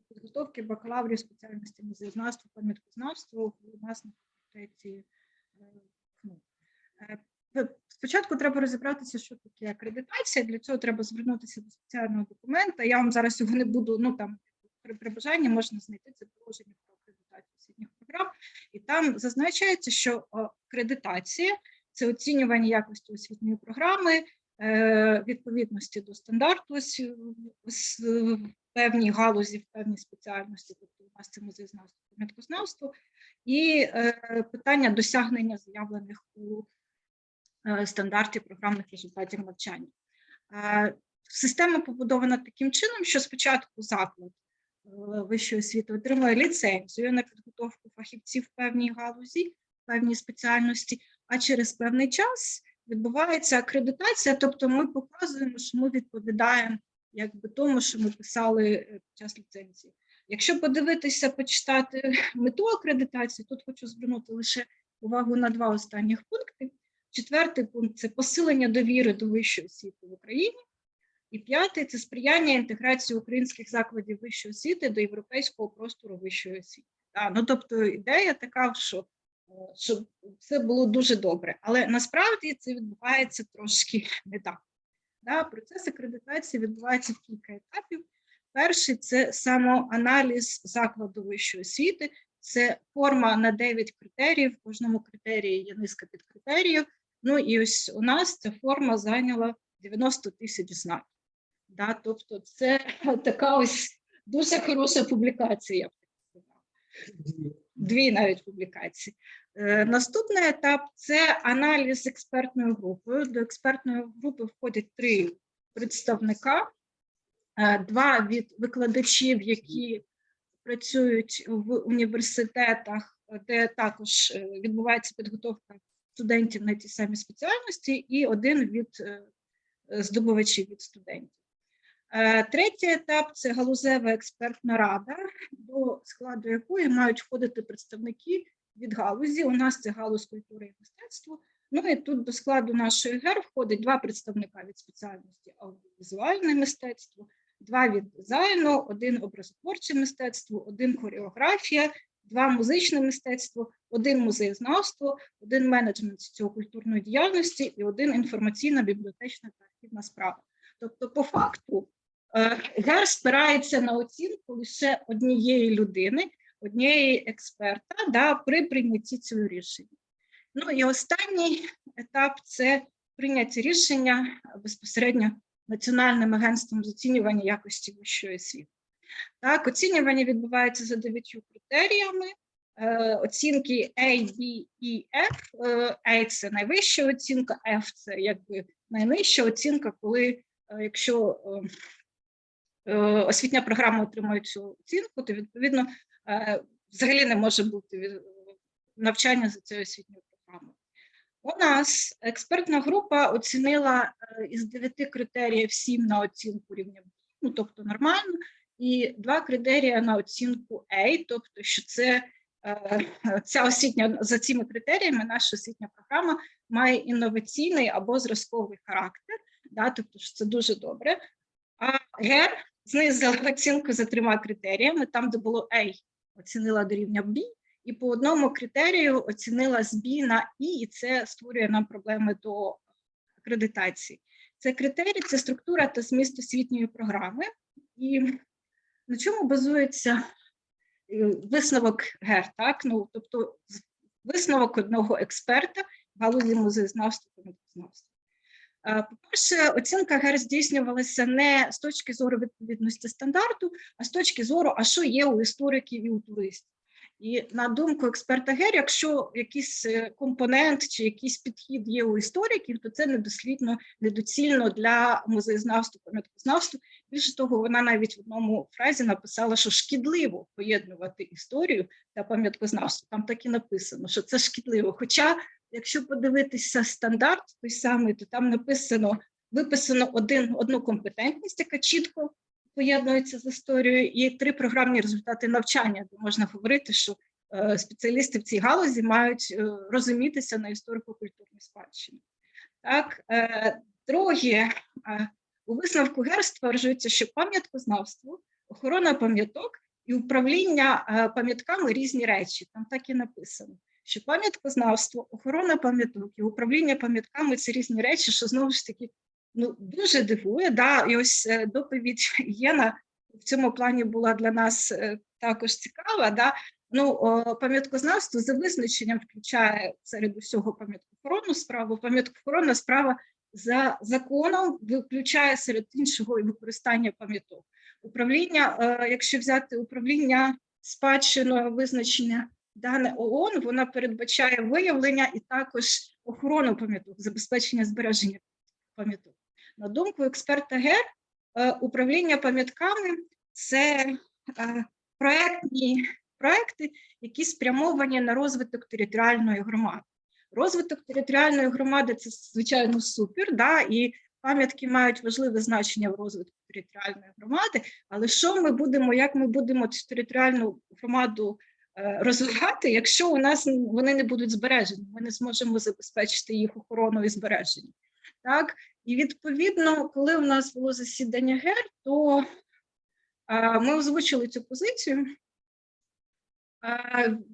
підготовки бакалаврів спеціальності музеєзнавства, пам'яткознавства у нас на факультеті. Спочатку треба розібратися, що таке акредитація. Для цього треба звернутися до спеціального документа. Я вам зараз його не буду, при бажанні можна знайти це положення про акредитацію освітніх програм. І там зазначається, що акредитація – це оцінювання якості освітньої програми, відповідності до стандарту в певній галузі, в певній спеціальності, тобто у нас це музеєзнавство, пам'яткознавство, і питання досягнення заявлених у стандарті програмних результатів навчання. Система побудована таким чином, що спочатку заклад вищої освіти отримує ліцензію на підготовку фахівців в певній галузі, в певній спеціальності, а через певний час відбувається акредитація, тобто ми показуємо, що ми відповідаємо якби тому, що ми писали під час ліцензії. Якщо подивитися, почитати мету акредитації, тут хочу звернути лише увагу на два останніх пункти. 4-й пункт – це посилення довіри до вищої освіти в Україні. І 5-й – це сприяння інтеграції українських закладів вищої освіти до європейського простору вищої освіти. Ну, тобто ідея така, що це було дуже добре. Але насправді це відбувається трошки не так. Процес акредитації відбувається в кілька етапів. Перший – це самоаналіз закладу вищої освіти. Це форма на 9 критеріїв, в кожному критерії є низка підкритеріїв. Ну і ось у нас ця форма зайняла 90 тисяч знаків. Тобто це така ось дуже хороша публікація, я б так сказала. 2 навіть публікації. Наступний етап – це аналіз експертною групою. До експертної групи входять 3 представника, 2 від викладачів, які працюють в університетах, де також відбувається підготовка студентів на ті самі спеціальності, і 1 від здобувачів від студентів. Третій етап – це галузева експертна рада, до складу якої мають входити представники від галузі. У нас це галузь культури і мистецтва. Ну і тут до складу нашої ГЕР входить 2 представника від спеціальності аудіовізуальне мистецтво, 2 від дизайну, 1 образотворче мистецтво, 1 хореографія, 2 музичне мистецтво, 1 музеєзнавство, 1 менеджмент соціокультурної діяльності і 1 інформаційна, бібліотечна та архівна справа. Тобто, по факту, ГЕР спирається на оцінку лише однієї людини, однієї експерта при прийнятті цього рішення. Ну і останній етап – це прийняття рішення безпосередньо Національним агентством з оцінювання якості вищої освіти. Оцінювання відбувається за 9 критеріями. Оцінки A, B і F. A – це найвища оцінка, F – це якби найнижча оцінка, коли, якщо освітня програма отримує цю оцінку, то, відповідно, взагалі не може бути навчання за цією освітньою програмою. У нас експертна група оцінила із 9 критеріїв 7 на оцінку рівня B, ну, тобто нормально, і 2 критерії на оцінку A, тобто, що це ця освітня, за цими критеріями наша освітня програма має інноваційний або зразковий характер, тобто, що це дуже добре. А ГЕР знизила оцінку за 3 критеріями, там, де було A, оцінила до рівня B, і по 1 критерію оцінила з B на І, і це створює нам проблеми до акредитації. Це критерій, це структура та зміст освітньої програми. І на чому базується висновок ГЕР, Ну, тобто висновок одного експерта в галузі музеєзнавства та мистецтвознавства. По-перше, оцінка ГЕР здійснювалася не з точки зору відповідності стандарту, а з точки зору, а що є у істориків і у туристів. І на думку експерта ГЕР, якщо якийсь компонент чи якийсь підхід є у істориків, то це недослідно, недоцільно для музеєзнавства, пам'яткознавства. Більше того, вона навіть в одному фразі написала, що шкідливо поєднувати історію та пам'яткознавство. Там так і написано, що це шкідливо. Хоча, якщо подивитися стандарт той самий, то там виписано одну компетентність, яка чітко поєднується з історією, і 3 програмні результати навчання, де можна говорити, що спеціалісти в цій галузі мають розумітися на історико-культурній спадщині. Друге, у висновку ГЕР стверджується, що пам'яткознавство, охорона пам'яток і управління пам'ятками – різні речі. Там так і написано, що пам'яткознавство, охорона пам'яток і управління пам'ятками – це різні речі, що знову ж таки дуже дивує, і ось доповідь Єна в цьому плані була для нас також цікава. Пам'яткознавство за визначенням включає серед усього пам'яткоохоронну справу. Пам'яткоохоронна справа за законом включає серед іншого і використання пам'яток. Управління, якщо взяти управління спадщиною визначення дане ООН, вона передбачає виявлення і також охорону пам'яток, забезпечення збереження пам'яток. На думку експерта ГЕР, управління пам'ятками – це проекти, які спрямовані на розвиток територіальної громади. Розвиток територіальної громади – це, звичайно, супер, да, і пам'ятки мають важливе значення в розвитку територіальної громади, але що ми будемо, як ми будемо цю територіальну громаду розвивати, якщо у нас вони не будуть збережені, ми не зможемо забезпечити їх охорону і збереження. Так? І відповідно, коли у нас було засідання ГЕР, то ми озвучили цю позицію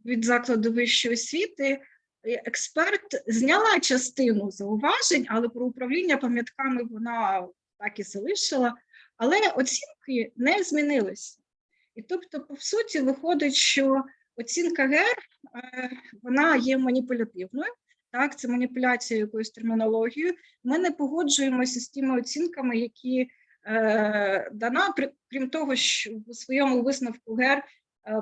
від закладу вищої освіти. Експерт зняла частину зауважень, але про управління пам'ятками вона так і залишила, але оцінки не змінилися. І тобто, по суті, виходить, що оцінка ГЕР, вона є маніпулятивною, так, це маніпуляція якоюсь термінологією. Ми не погоджуємося з тими оцінками, які дана, крім того, що у своєму висновку ГЕР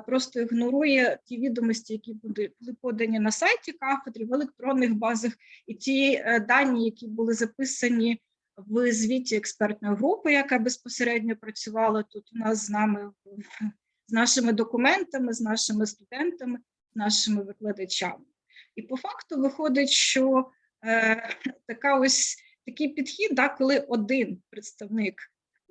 просто ігнорує ті відомості, які були подані на сайті кафедри, в електронних базах, і ті дані, які були записані в звіті експертної групи, яка безпосередньо працювала тут у нас з нами, з нашими документами, з нашими студентами, з нашими викладачами. І по факту виходить, що такий підхід, да, коли один представник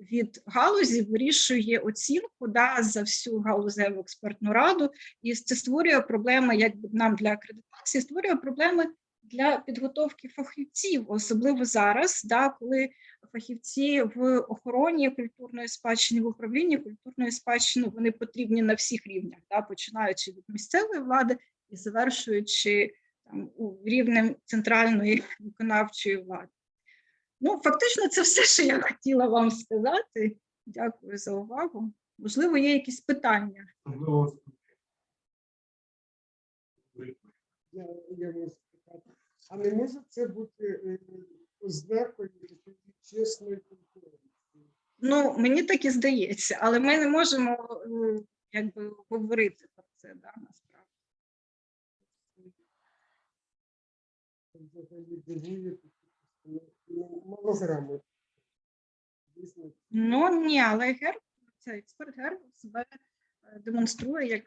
від галузі вирішує оцінку, да, за всю галузеву експертну раду, і це створює проблеми як нам для акредитації, створює проблеми для підготовки фахівців, особливо зараз, да, коли фахівці в охороні культурної спадщини, в управлінні культурної спадщини, вони потрібні на всіх рівнях, да, починаючи від місцевої влади і завершуючи там, рівнем центральної виконавчої влади. Ну, фактично, це все, що я хотіла вам сказати. Дякую за увагу. Можливо, є якісь питання. Я можу спитати. А не може це бути ознакою чесної конкуренції? Ну, мені так і здається, але ми не можемо якби говорити про це, да, насправді. Ну, ні, але ГЕР, це експерт ГЕР себе демонструє як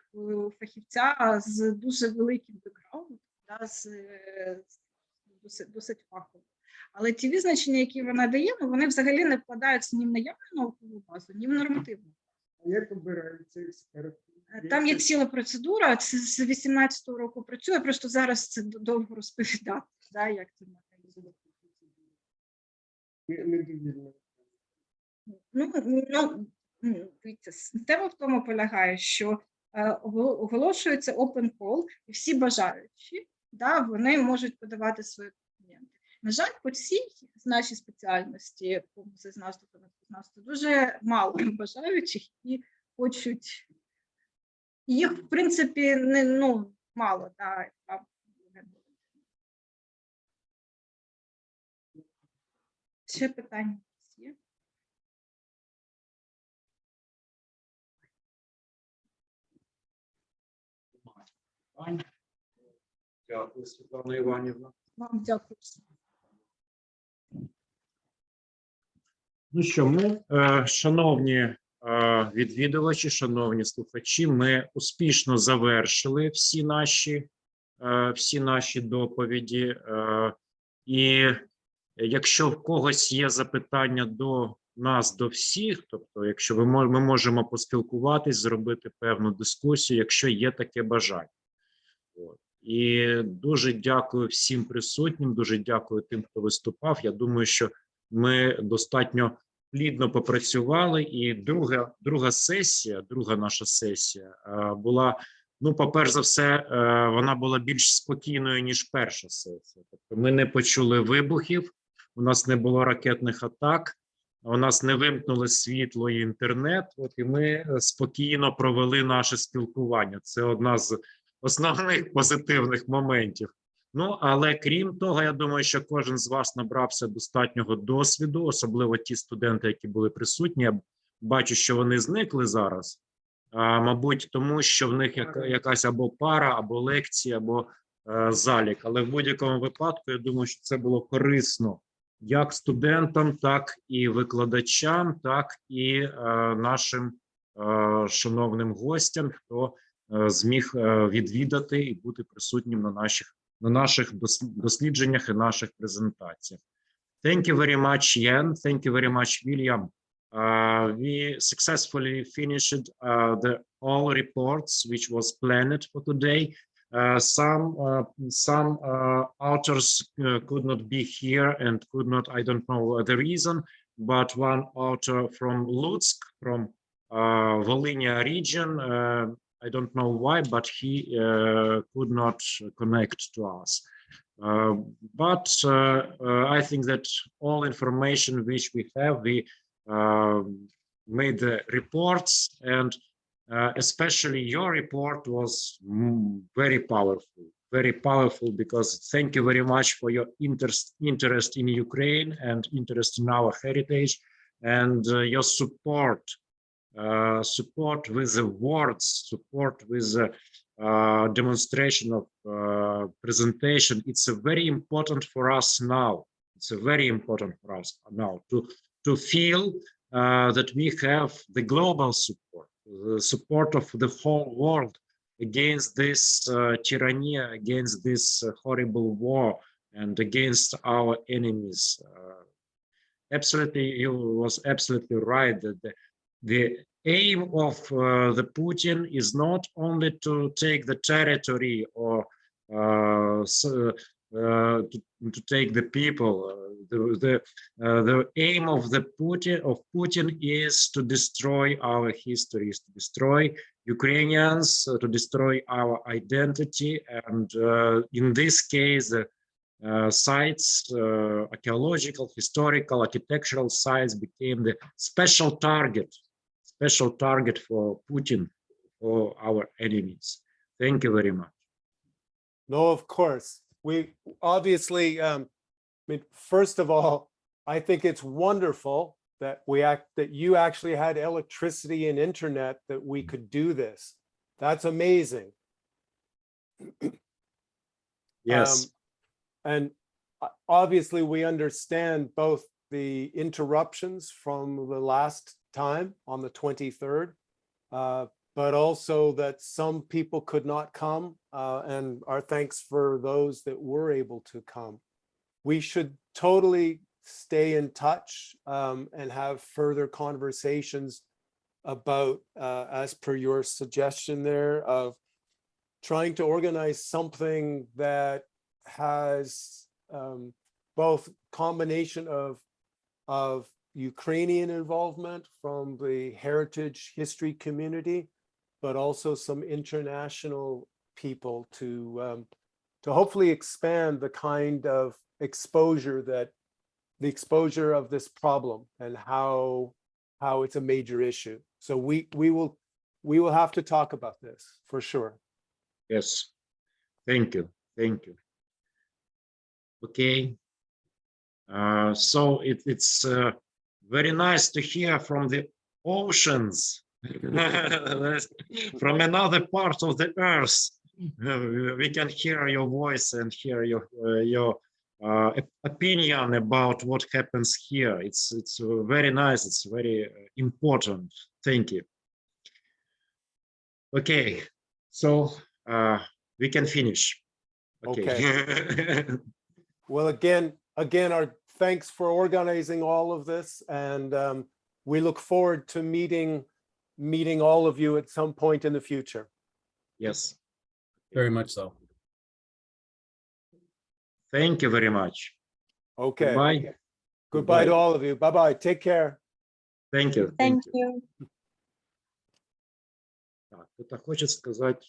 фахівця з дуже великим бекграундом, да, досить фахово. Але ті визначення, які вона дає, ну, вони взагалі не вкладаються ні в наявну наукову базу, ні в нормативну. А як обираються експерти? Там є ціла процедура, це з 18-го року працює, просто зараз це довго розповідати, да, як це механізм. Недовільно. Дивіться, тема в тому полягає, що оголошується open call, і всі бажаючі, да, вони можуть подавати свої документи. На жаль, по цій нашій спеціальності, по музеєзнавству та мистецтвознавству, дуже мало бажаючих, які хочуть, їх, в принципі, мало. Да, ще питання є? Дякую, Світлана Іванівна. Вам дякую. Ну що, ми, шановні відвідувачі, шановні слухачі, ми успішно завершили всі наші доповіді. І якщо в когось є запитання до нас, до всіх, тобто, якщо ми можемо поспілкуватись, зробити певну дискусію, якщо є таке бажання. І дуже дякую всім присутнім, дуже дякую тим, хто виступав. Я думаю, що ми достатньо плідно попрацювали. І друга наша сесія була, ну, по-перше за все, вона була більш спокійною, ніж перша сесія. Тобто ми не почули вибухів, у нас не було ракетних атак, у нас не вимкнули світло і інтернет, і ми спокійно провели наше спілкування. Це одна з основних позитивних моментів. Ну, але крім того, я думаю, що кожен з вас набрався достатнього досвіду, особливо ті студенти, які були присутні. Я бачу, що вони зникли зараз, мабуть, тому що в них якась або пара, або лекція, або залік. Але в будь-якому випадку, я думаю, що це було корисно як студентам, так і викладачам, так і нашим шановним гостям, хто зміг відвідати і бути присутнім на наших дослідженнях і наших презентаціях. Thank you very much, Jan. Thank you very much, William. We successfully finished all reports which was planned for today. Some authors could not be here and could not, I don't know the reason, but one author from Lutsk, from Volhynia region, I don't know why, but he could not connect to us. But I think that all information which we have, we made the reports, and especially your report was very powerful, because thank you very much for your interest in Ukraine and interest in our heritage, and your support with the words, support with the demonstration of presentation. It's very important for us now. It's very important for us now to feel that we have the global support, the support of the whole world against this tyranny, against this horrible war, and against our enemies. Absolutely, you was absolutely right that the aim of the Putin is not only to take the territory or to take the people. The aim of Putin is to destroy our histories, to destroy Ukrainians, to destroy our identity, and in this case, sites, archaeological, historical, architectural sites became the special target for Putin, for our enemies. Thank you very much. No, of course. We obviously, I mean, first of all, I think it's wonderful that that you actually had electricity and internet, that we could do this. That's amazing. Yes. And obviously we understand both the interruptions from the last time on the 23rd, but also that some people could not come, and our thanks for those that were able to come. We should totally stay in touch and have further conversations about, as per your suggestion there, of trying to organize something that has both combination of Ukrainian involvement from the heritage history community, but also some international people to hopefully expand the kind of exposure of this problem and how it's a major issue. So we will have to talk about this for sure. Yes. Thank you. Okay. So it's very nice to hear from the oceans, from another part of the earth. We can hear your voice and hear your opinion about what happens here. It's very nice. It's very important. Thank you. Okay, so we can finish. Okay. Well, again, our thanks for organizing all of this, and we look forward to meeting all of you at some point in the future. Yes. Very much so. Thank you very much. Okay. Goodbye. Goodbye to all of you. Bye-bye. Take care. Thank you. Thank you. Так, кто-то хочет сказать